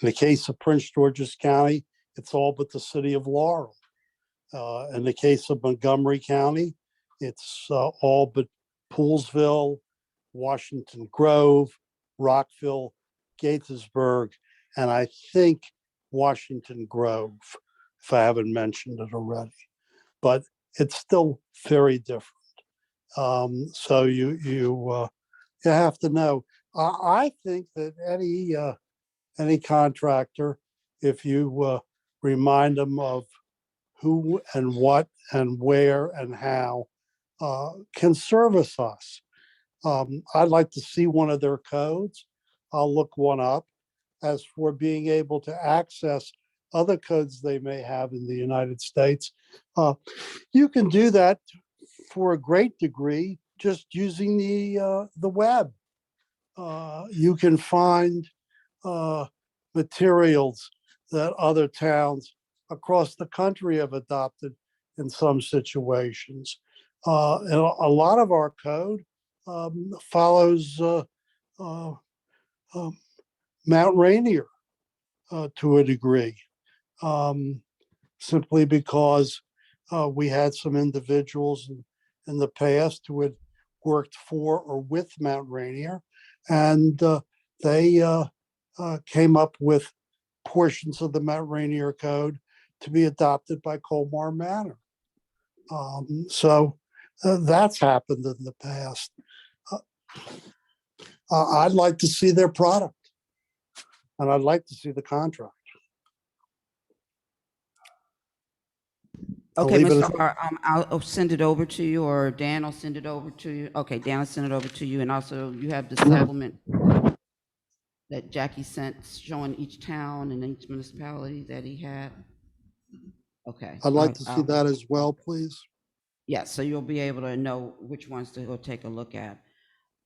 the case of Prince George's County, it's all but the city of Laurel. In the case of Montgomery County, it's all but Poolsville, Washington Grove, Rockville, Gaithersburg, and I think Washington Grove, if I haven't mentioned it already. But it's still very different. So you have to know. I think that any contractor, if you remind them of who and what and where and how can service us. I'd like to see one of their codes. I'll look one up. As for being able to access other codes they may have in the United States, you can do that for a great degree just using the web. You can find materials that other towns across the country have adopted in some situations. And a lot of our code follows Mount Rainier to a degree, simply because we had some individuals in the past who had worked for or with Mount Rainier, and they came up with portions of the Mount Rainier Code to be adopted by Colmar Manor. So that's happened in the past. I'd like to see their product, and I'd like to see the contract. I'll Okay, leave it Mr. at- Barr, I'll send it over to you, or Dan will send it over to you. Okay, Dan will send it over to you, and also you have the supplement that Jackie sent showing each town and each municipality that he had. Okay. I'd like to see that as well, please. Yeah, so you'll be able to know which ones to go take a look at.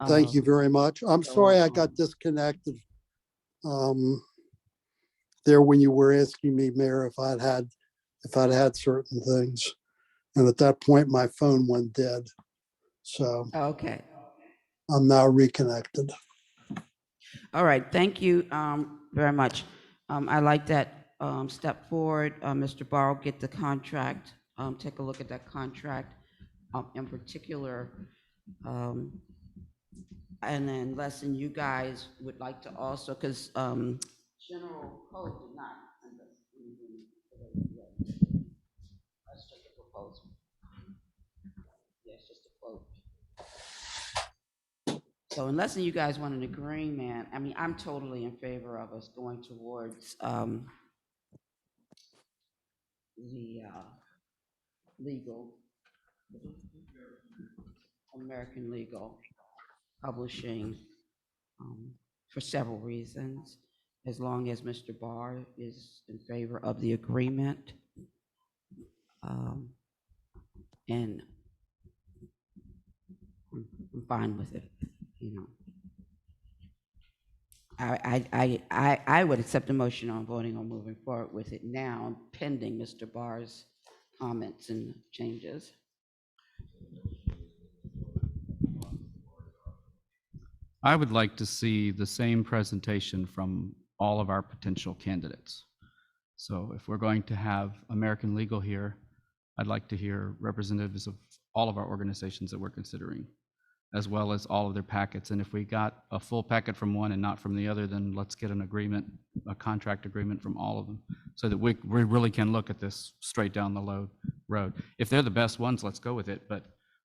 Thank you very much. I'm so, sorry I got disconnected there when you were asking me, Mayor, if I'd had certain things. And at that point, my phone went dead. So Okay. I'm now reconnected. All right, thank you very much. I like that step forward. Mr. Barr will get the contract, take a look at that contract in particular. And then lesson you guys would like to also, because General Code did not send us anything yet. That's just a proposal. Yeah, it's just a quote. So unless you guys want an agreement, I mean, I'm totally in favor of us going towards the legal, American legal publishing for several reasons. As long as Mr. Barr is in favor of the agreement, and I'm fine with it, you know. I would accept a motion on voting on moving forward with it now, pending Mr. Barr's comments and changes. I would like to see the same presentation from all of our potential candidates. So if we're going to have American Legal here, I'd like to hear representatives of all of our organizations that we're considering, as well as all of their packets. And if we got a full packet from one and not from the other, then let's get an agreement, a contract agreement from all of them, so that we really can look at this straight down the road. If they're the best ones, let's go with it. But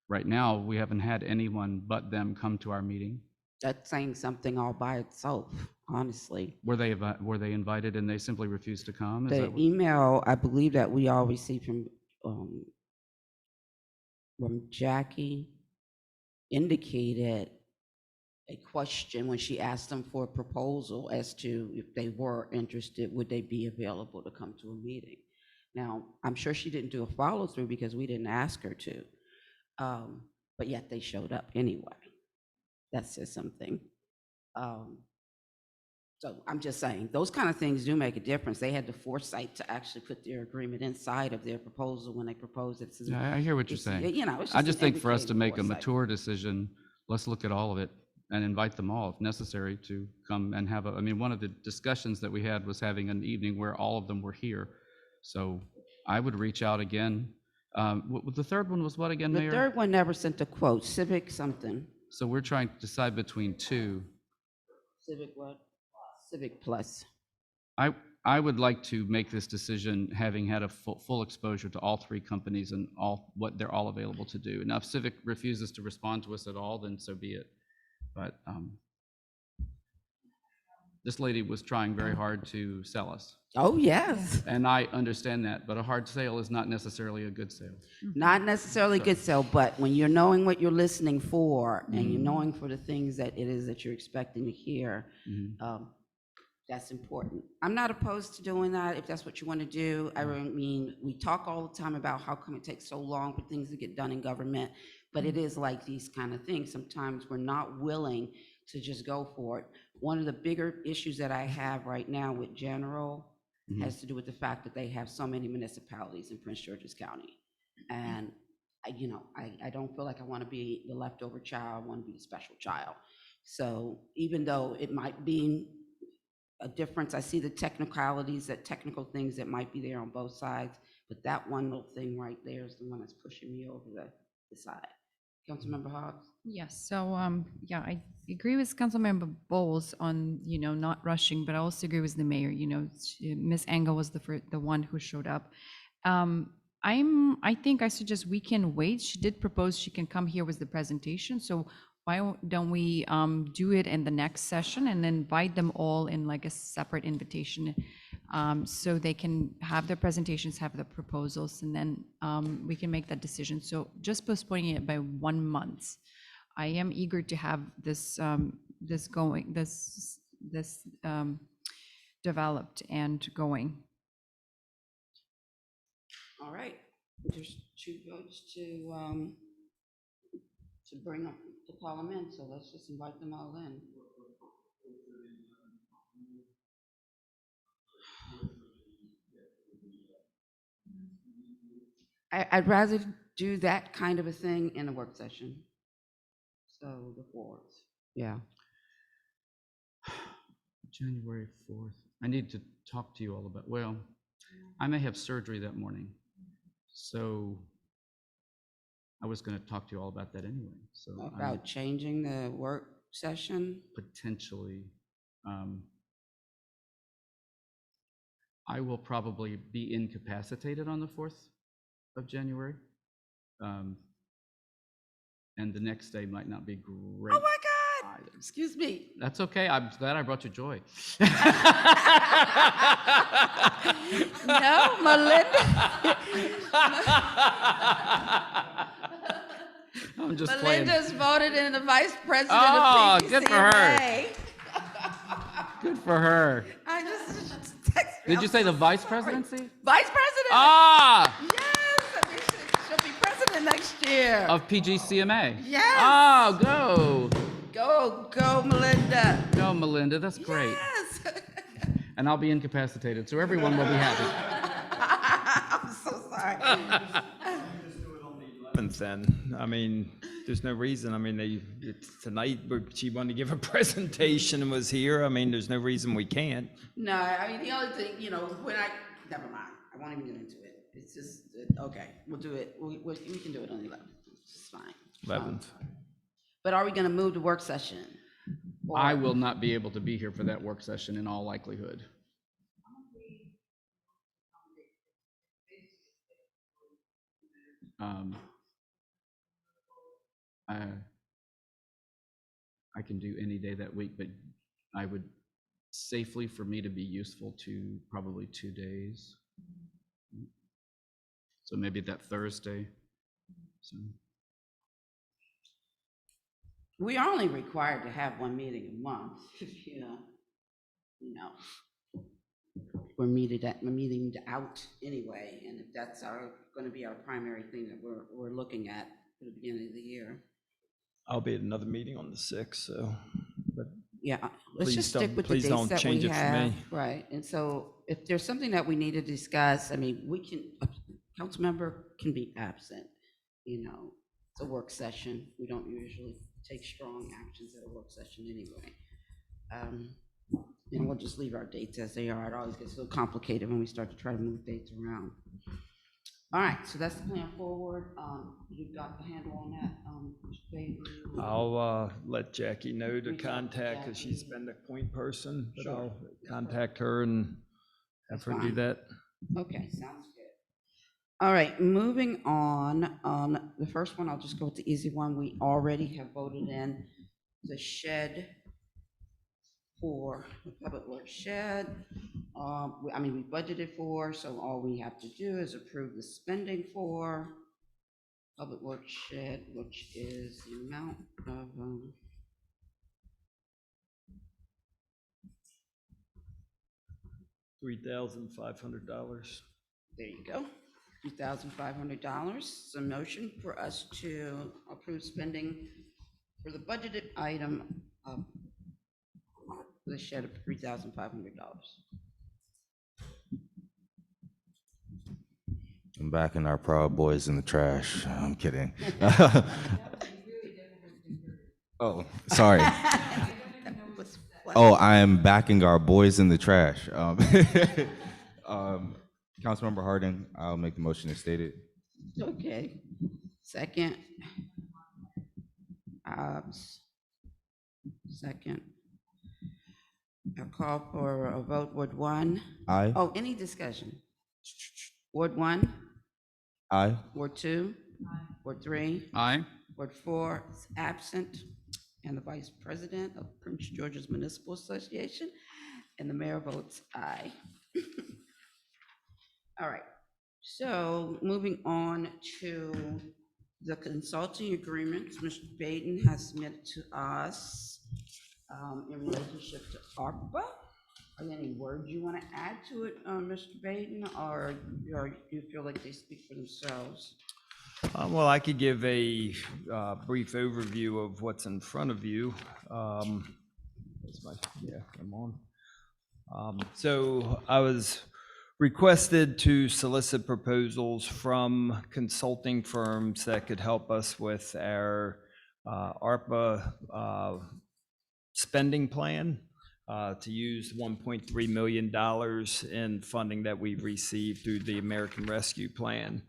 right now, we haven't had anyone but them come to our meeting. That's saying something all by itself, honestly. Were they invited and they simply refused to come? Is The that what- email, I believe that we all received from Jackie indicated a question when she asked them for a proposal as to if they were interested, would they be available to come to a meeting? Now, I'm sure she didn't do a follow through because we didn't ask her to, but yet they showed up anyway. That says something. So I'm just saying, those kind of things do make a difference. They had the foresight to actually put their agreement inside of their proposal when they proposed it. So Yeah, I hear what you're it's, saying. you know, it's I just just an think for us to indicated make a foresight. mature decision, let's look at all of it and invite them all if necessary to come and have I mean, one of the discussions that we had was having an evening where all of them were here. So I would reach out again. The third one was what again, The Mayor? third one never sent a quote, Civic something. So we're trying to decide between two. Civic what? Civic Plus. I would like to make this decision having had a full exposure to all three companies and what they're all available to do. Now, if Civic refuses to respond to us at all, then so be it. But this lady was trying very hard to sell us. Oh, yes. And I understand that, but a hard sale is not necessarily a good sale. Not necessarily good sell, but when you're knowing what you're listening for and you're knowing for the things that it is that you're expecting to hear, that's important. I'm not opposed to doing that if that's what you want to do. I mean, we talk all the time about how come it takes so long for things to get done in government, but it is like these kind of things. Sometimes we're not willing to just go for it. One of the bigger issues that I have right now with general has to do with the fact that they have so many municipalities in Prince George's County. And I don't feel like I want to be the leftover child, I want to be the special child. So even though it might be a difference, I see the technical things that might be there on both sides, but that one little thing right there is the one that's pushing me over the side. Councilmember Hobbs? Yes, so, yeah, I agree with Councilmember Bowles on, not rushing, but I also agree with the mayor, Ms. Engel was the one who showed up. I think I suggest we can wait. She did propose she can come here with the presentation, so why don't we do it in the next session and then invite them all in like a separate invitation, so they can have their presentations, have the proposals, and then we can make that decision. So just postponing it by 1 month. I am eager to have this developed and going. All right, there's 2 votes to bring up, to call them in, so let's just invite them all in. I'd rather do that kind of a thing in a work session. So the 4th, yeah. January 4th. I need to talk to you all about, well, I may have surgery that morning. So I was going to talk to you all about that anyway. So About changing the work session? potentially, I will probably be incapacitated on the 4th of January. And the next day might not be great. Oh my God, either. excuse me. That's okay. I'm glad I brought you joy. No, Melinda. I'm just playing. Melinda's voted in the vice president Oh, of PGCMA. good for her. Good for her. I just texted. Did you say the vice presidency? Vice president? Ah, Yes, I mean, she'll be president next year. of PGCMA. Yes. Oh, go. Go, Melinda. Go, Melinda. That's great. Yes. And I'll be incapacitated, so everyone will be happy. I'm so sorry. Then, I mean, there's no reason. I mean, tonight she wanted to give a presentation and was here. I mean, there's no reason we can't. No, I mean, the only thing, never mind. I won't even get into it. It's just, okay, we'll do it. We can do it on the 11th. It's fine. 11th. But are we going to move the work session? Or- I will not be able to be here for that work session in all likelihood. I can do any day that week, but I would safely, for me to be useful, to probably 2 days. So maybe that Thursday. So, We are only required to have 1 meeting a month, we're meeting out anyway, and if that's going to be our primary thing that we're looking at for the beginning of the year. I'll be at another meeting on the 6th, so, but Yeah, let's Please just stick don't- with the please dates don't that change we it for have. me. Right, and so if there's something that we need to discuss, I mean, a council member can be absent, it's a work session. We don't usually take strong actions at a work session anyway. And we'll just leave our dates as they are. It always gets a little complicated when we start to try to move dates around. All right, so that's the plan forward. You've got the handle on that, Mr. Bailey? I'll let Jackie know to Reach out to contact, because she's Jackie. been the point person, but Sure. I'll contact her and have That's her do fine. that. Okay, sounds good. All right, moving on. The first one, I'll just go with the easy one. We already have voted in the shed for the public works shed. We budgeted for, so all we have to do is approve the spending for public works shed, which is the amount of, $3,500. there you go, $3,500. It's a motion for us to approve spending for the budgeted item of the shed of $3,500. I'm backing our Proud Boys in the trash. I'm kidding. Oh, sorry. Oh, I am backing our boys in the trash. Councilmember Harding, I'll make the motion as stated. Okay. Second. Second. I'll call for a vote. Ward 1. Aye. Oh, any discussion? Ward 1, Aye. Ward 2, Ward 3, Aye. Ward 4 is absent, and the Vice President of Prince George's Municipal Association, and the mayor votes aye. All right, so moving on to the consulting agreements Mr. Baden has submitted to us in relationship to ARPA. Are there any words you want to add to it, Mr. Baden, or you feel like they speak for themselves? Well, I could give a brief overview of what's in front of you. I'm on. So I was requested to solicit proposals from consulting firms that could help us with our ARPA spending plan. To use $1.3 million in funding that we've received through the American Rescue Plan.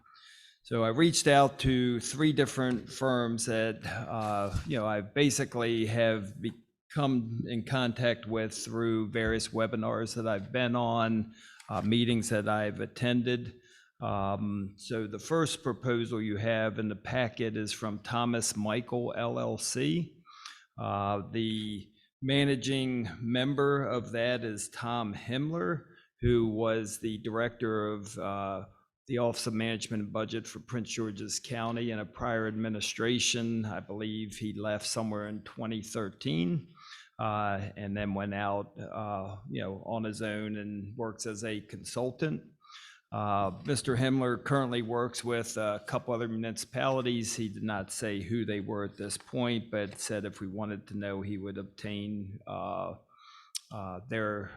So I reached out to 3 different firms that, I basically have become in contact with through various webinars that I've been on, meetings that I've attended. So the first proposal you have in the packet is from Thomas Michael LLC. The managing member of that is Tom Himmler, who was the director of the Office of Management and Budget for Prince George's County in a prior administration. I believe he left somewhere in 2013 and then went out, on his own and works as a consultant. Mr. Himmler currently works with a couple other municipalities. He did not say who they were at this point, but said if we wanted to know, he would obtain their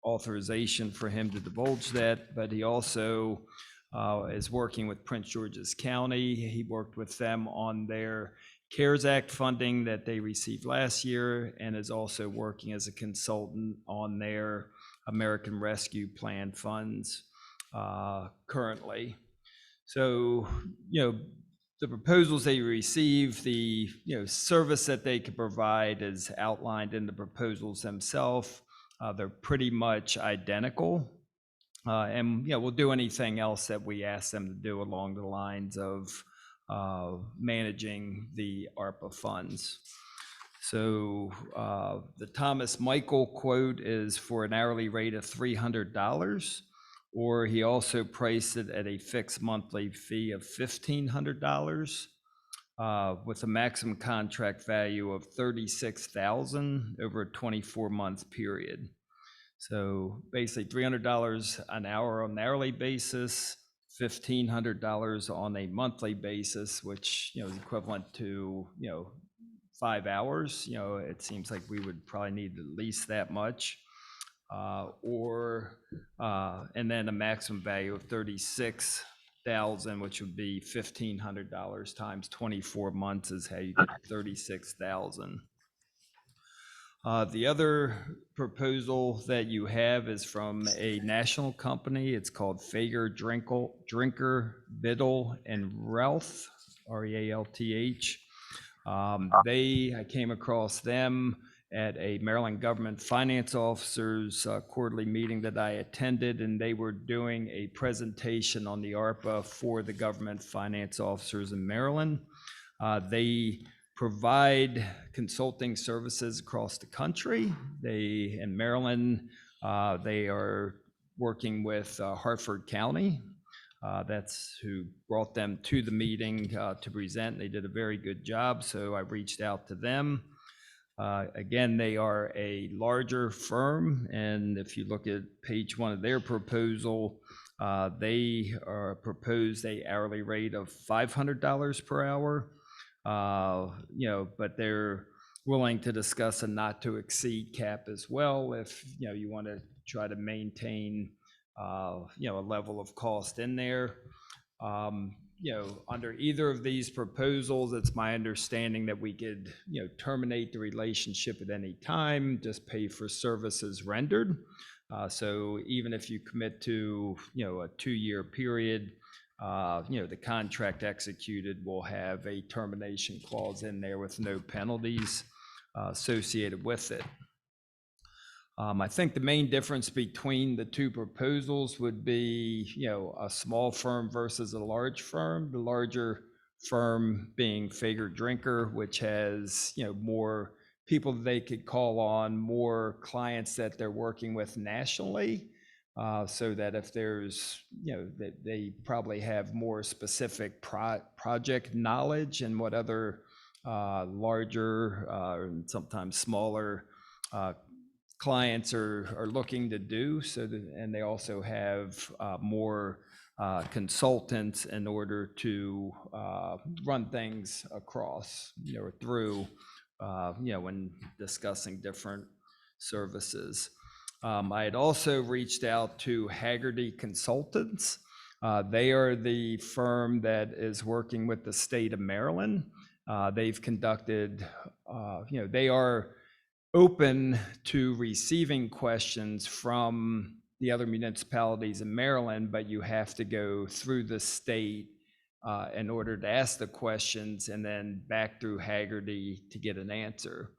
authorization for him to divulge that. But he also is working with Prince George's County. He worked with them on their CARES Act funding that they received last year, and is also working as a consultant on their American Rescue Plan funds currently. So, the proposals they receive, the service that they could provide is outlined in the proposals themselves. They're pretty much identical. And we'll do anything else that we ask them to do along the lines of managing the ARPA funds. So the Thomas Michael quote is for an hourly rate of $300, or he also priced it at a fixed monthly fee of $1,500 with a maximum contract value of $36,000 over a 24-month period. So basically $300 an hour on an hourly basis, $1,500 on a monthly basis, which is equivalent to 5 hours. It seems like we would probably need at least that much. And then a maximum value of $36,000, which would be $1,500 times 24 months is how you get $36,000. The other proposal that you have is from a national company. It's called Fager Drinker, Biddle, and Ralph, R-E-A-L-T-H. I came across them at a Maryland Government Finance Officers quarterly meeting that I attended, and they were doing a presentation on the ARPA for the government finance officers in Maryland. They provide consulting services across the country. They, in Maryland, they are working with Hartford County. That's who brought them to the meeting to present. They did a very good job, so I reached out to them. Again, they are a larger firm, and if you look at page 1 of their proposal, they proposed a hourly rate of $500 per hour. But they're willing to discuss a not to exceed cap as well if you want to try to maintain a level of cost in there. Under either of these proposals, it's my understanding that we could terminate the relationship at any time, just pay for services rendered. So even if you commit to a 2-year period, the contract executed will have a termination clause in there with no penalties associated with it. I think the main difference between the two proposals would be, a small firm versus a large firm. The larger firm being Fager Drinker, which has, more people that they could call on, more clients that they're working with nationally. So that if there's, that they probably have more specific project knowledge and what other larger and sometimes smaller clients are looking to do. So that, and they also have more consultants in order to run things across, through, when discussing different services. I had also reached out to Hagerty Consultants. They are the firm that is working with the state of Maryland. They've conducted, they are open to receiving questions from the other municipalities in Maryland, but you have to go through the state in order to ask the questions and then back through Hagerty to get an answer.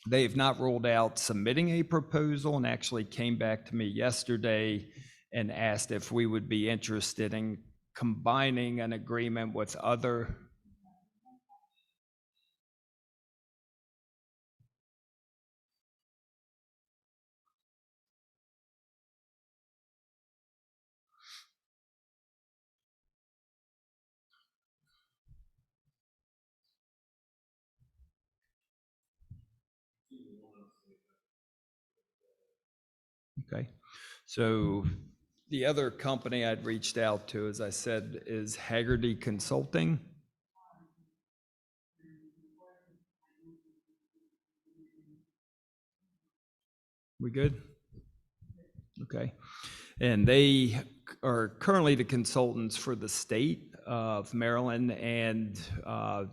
They've not ruled out submitting a proposal and actually came back to me yesterday and asked if we would be interested in combining an agreement with other. Okay, so the other company I'd reached out to, as I said, is Hagerty Consulting. We good? Okay. And they are currently the consultants for the state of Maryland, and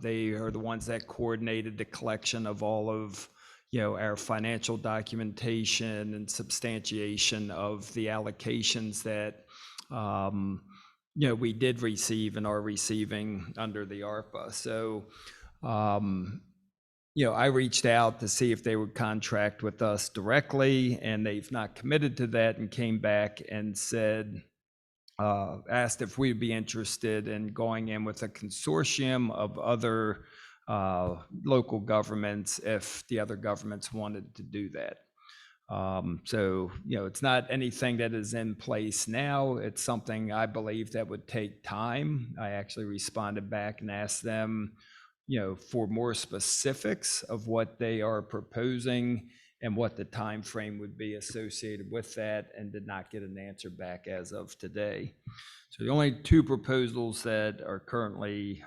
they are the ones that coordinated the collection of all of our financial documentation and substantiation of the allocations that we did receive and are receiving under the ARPA. So I reached out to see if they would contract with us directly, and they've not committed to that, and came back and said, asked if we'd be interested in going in with a consortium of other local governments if the other governments wanted to do that. So, it's not anything that is in place now. It's something I believe that would take time. I actually responded back and asked them, for more specifics of what they are proposing and what the time frame would be associated with that, and did not get an answer back as of today. So the only two proposals that are currently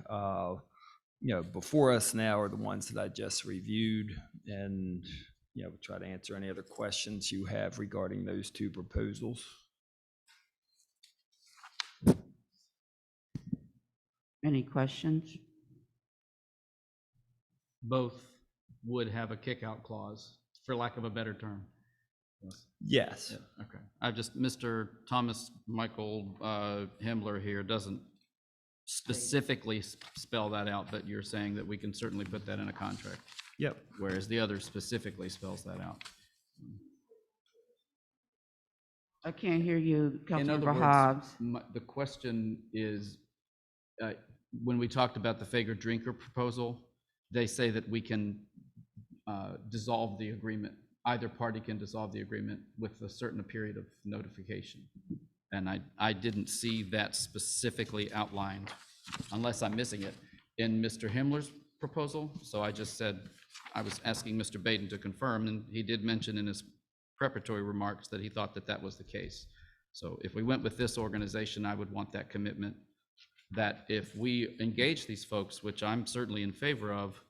before us now are the ones that I just reviewed, and try to answer any other questions you have regarding those two proposals. Any questions? Both would have a kick-out clause, for lack of a better term. Yes. Yeah, okay. Mr. Thomas Michael Himmler here doesn't specifically spell that out, but you're saying that we can certainly put that in a contract. Yep. Whereas the other specifically spells that out. I can't hear you, In other Councilmember words, Hobbs. the question is, when we talked about the Fager Drinker proposal, they say that we can dissolve the agreement. Either party can dissolve the agreement with a certain period of notification. And I didn't see that specifically outlined, unless I'm missing it, in Mr. Himmler's proposal. So I just said, I was asking Mr. Baden to confirm, and he did mention in his preparatory remarks that he thought that that was the case. So if we went with this organization, I would want that commitment that if we engage these folks, which I'm certainly in favor of,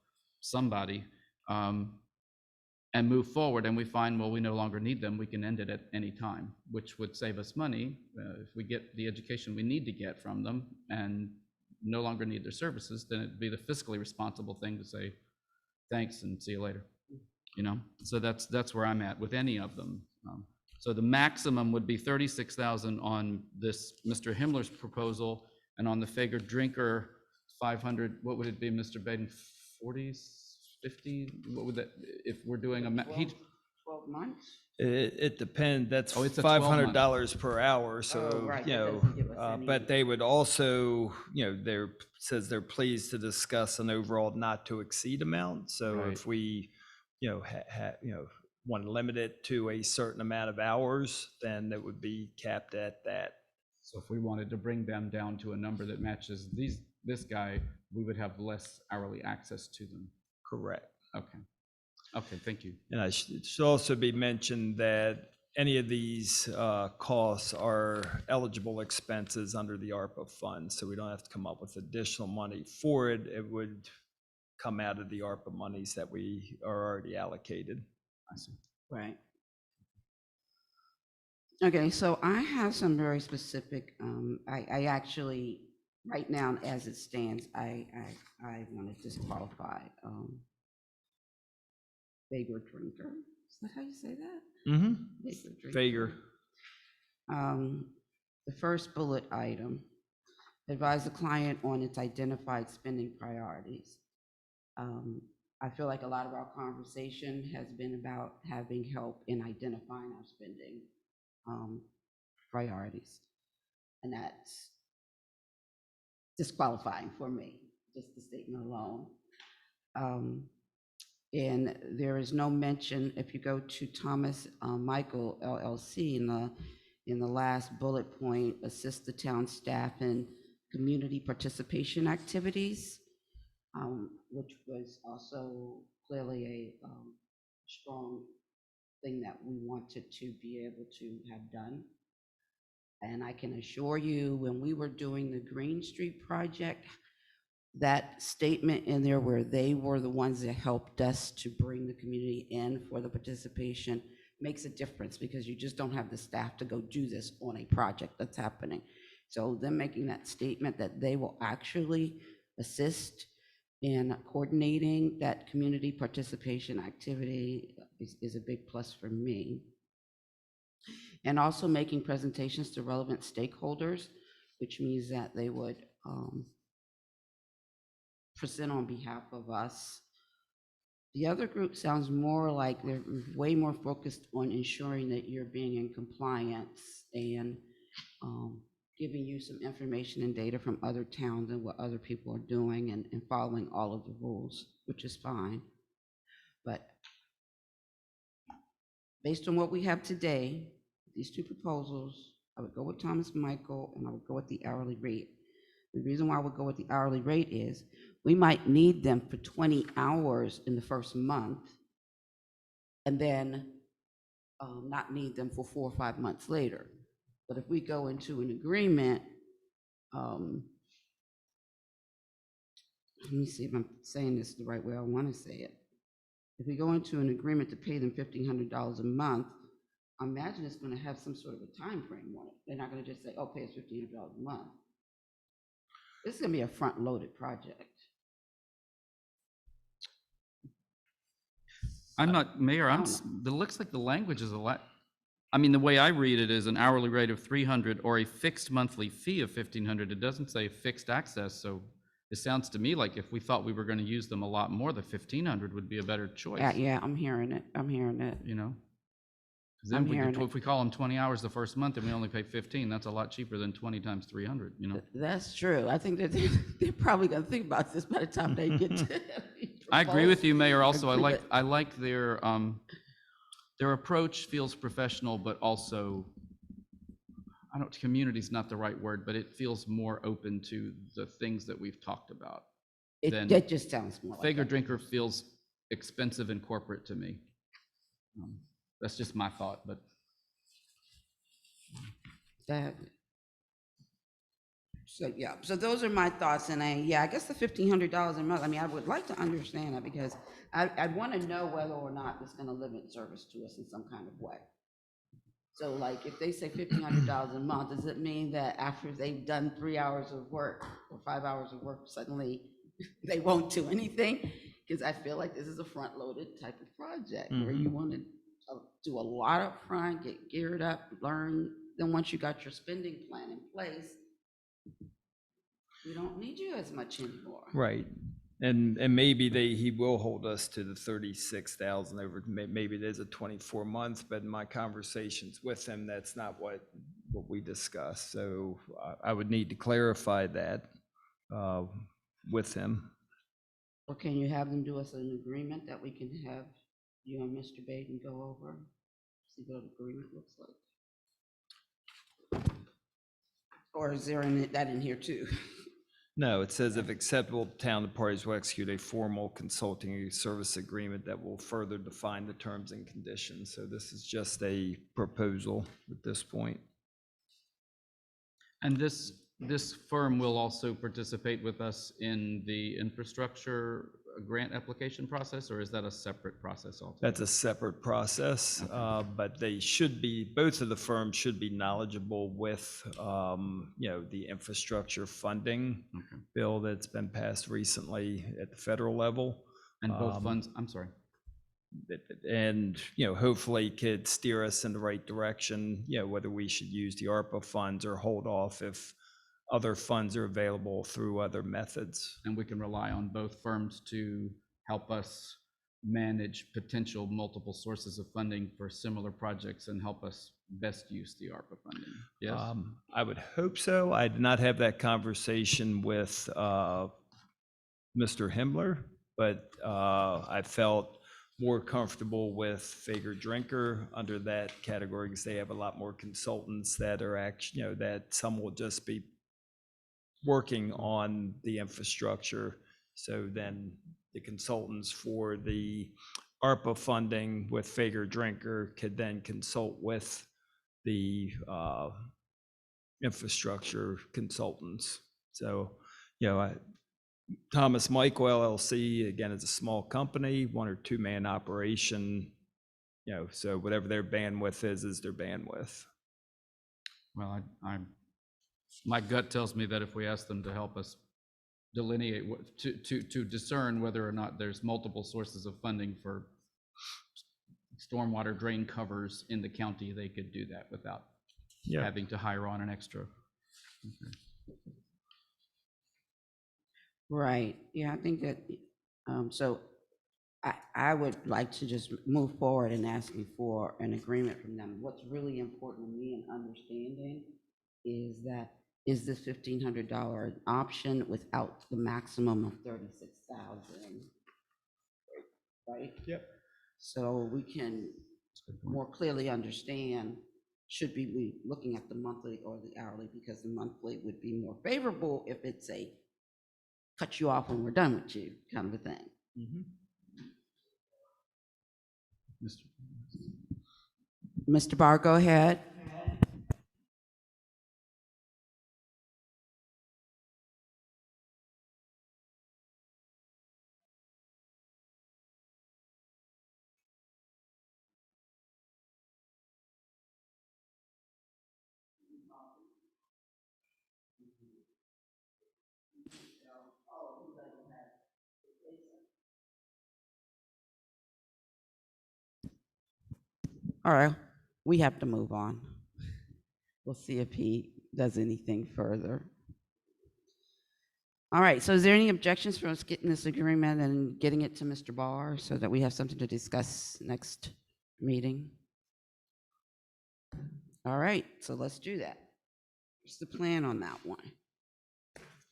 somebody, and move forward and we find, well, we no longer need them, we can end it at any time, which would save us money if we get the education we need to get from them and no longer need their services. Then it'd be the fiscally responsible thing to say, thanks and see you later, you know? So that's where I'm at with any of them. So the maximum would be 36,000 on this Mr. Himmler's proposal, and on the Fager Drinker 500, what would it be, Mr. Baden? 40s? 50? What would that, if we're doing a 12 months? It depends, that's Oh, it's a 12-month. $500 per hour, so, Oh, right, you that know, doesn't give us any- but they would also, you know, says they're pleased to discuss an overall not to exceed amount. So Right. if we, you know, want to limit it to a certain amount of hours, then it would be capped at that. So if we wanted to bring them down to a number that matches this guy, we would have less hourly access to them. Correct. Okay. Okay, thank you. And it should also be mentioned that any of these costs are eligible expenses under the ARPA fund, so we don't have to come up with additional money for it. It would come out of the ARPA monies that we are already allocated. I see. Right. Okay, so I have some very specific, I actually, right now, as it stands, I want to disqualify Fager Drinker. Is that how you say that? Mm-hmm. Fager Drinker. Fager. The first bullet item, advise the client on its identified spending priorities. I feel like a lot of our conversation has been about having help in identifying our spending priorities. And that's disqualifying for me, just the statement alone. And there is no mention, if you go to Thomas Michael LLC in the last bullet point, assist the town staff in community participation activities, which was also clearly a strong thing that we wanted to be able to have done. And I can assure you, when we were doing the Green Street project, that statement in there where they were the ones that helped us to bring the community in for the participation makes a difference, because you just don't have the staff to go do this on a project that's happening. So them making that statement that they will actually assist in coordinating that community participation activity is a big plus for me. And also making presentations to relevant stakeholders, which means that they would present on behalf of us. The other group sounds more like they're way more focused on ensuring that you're being in compliance and giving you some information and data from other towns and what other people are doing and following all of the rules, which is fine. But based on what we have today, these two proposals, I would go with Thomas Michael and I would go with the hourly rate. The reason why I would go with the hourly rate is we might need them for 20 hours in the first month and then not need them for 4 or 5 months later. But if we go into an agreement, let me see if I'm saying this the right way I want to say it. If we go into an agreement to pay them $1,500 a month, I imagine it's going to have some sort of a time frame on it. They're not going to just say, oh, pay us $1,500 a month. This is going to be a front-loaded project. I'm not, Mayor, it looks like the language is a lot. I mean, the way I read it is an hourly rate of $300 or a fixed monthly fee of $1,500. It doesn't say fixed access. So it sounds to me like if we thought we were going to use them a lot more, the $1,500 would be a better choice. Yeah, I'm hearing it. I'm hearing it. You know, 'Cause then I'm if we hearing could, it. if we call them 20 hours the first month and we only pay 15, that's a lot cheaper than 20 times 300, you know? That's true. I think that they're probably gonna think about this by the time they get to. I agree with you, Mayor. Also, Agree, but- I like their approach feels professional, but also, community's not the right word, but it feels more open to the things that we've talked about. Then That just sounds more like Fager that. Drinker feels expensive and corporate to me. That's just my thought, but That. So, yeah, so those are my thoughts, and I guess the $1,500 a month, I mean, I would like to understand that, because I want to know whether or not it's going to limit service to us in some kind of way. So like, if they say $1,500 a month, does it mean that after they've done 3 hours of work or 5 hours of work, suddenly they won't do anything? Because I feel like this is a front-loaded type of project where you want to do a lot up front, get geared up, learn. Then once you got your spending plan in place, we don't need you as much anymore. Right. And maybe he will hold us to the 36,000 over, maybe it is a 24 months, but in my conversations with him, that's not what we discussed. So I would need to clarify that with him. Or can you have them do us an agreement that we can have you and Mr. Baden go over? See what an agreement looks like? Or is there that in here too? No, it says if acceptable, town, the parties will execute a formal consulting service agreement that will further define the terms and conditions. So this is just a proposal at this point. and this firm will also participate with us in the infrastructure grant application process, or is that a separate process altogether? That's a separate process, but they should be, both of the firms should be knowledgeable with, the infrastructure funding bill that's been passed recently at the federal level. And both funds, I'm sorry. And, hopefully could steer us in the right direction, whether we should use the ARPA funds or hold off if other funds are available through other methods. And we can rely on both firms to help us manage potential multiple sources of funding for similar projects and help us best use the ARPA funding. Yes? I would hope so. I did not have that conversation with Mr. Himmler, but I felt more comfortable with Fager Drinker under that category because they have a lot more consultants that are actually, that some will just be working on the infrastructure. So then the consultants for the ARPA funding with Fager Drinker could then consult with the infrastructure consultants. So, Thomas Michael LLC, again, is a small company, 1 or 2 man operation, so whatever their bandwidth is their bandwidth. Well, my gut tells me that if we ask them to help us delineate, to discern whether or not there's multiple sources of funding for stormwater drain covers in the county, they could do that without having to hire on an extra. Okay. Right, yeah, I think that, so I would like to just move forward in asking for an agreement from them. What's really important to me in understanding is that, is this $1,500 an option without the maximum of 36,000? Right? Yep. So we can more clearly understand, should we be looking at the monthly or the hourly, because the monthly would be more favorable if it's a cut you off when we're done with you kind of a thing. Mr. Barr, go ahead. All right, we have to move on. We'll see if he does anything further. All right, so is there any objections for us getting this agreement and getting it to Mr. Barr so that we have something to discuss next meeting? All right, so let's do that. What's the plan on that one?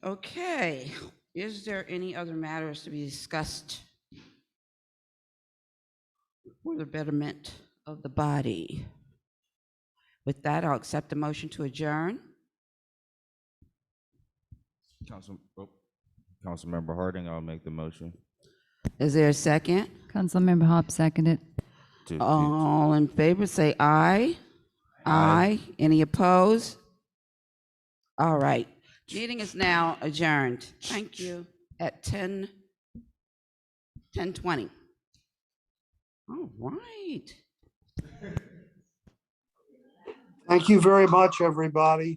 Okay, is there any other matters to be discussed for the betterment of the body? With that, I'll accept a motion to adjourn. Councilmember Harding, I'll make the motion. Is there a second? Councilmember Hobbs seconded. All in favor, say aye. Aye. Any opposed? All right. Meeting is now adjourned. Thank you. At 10:20. All right. Thank you very much, everybody.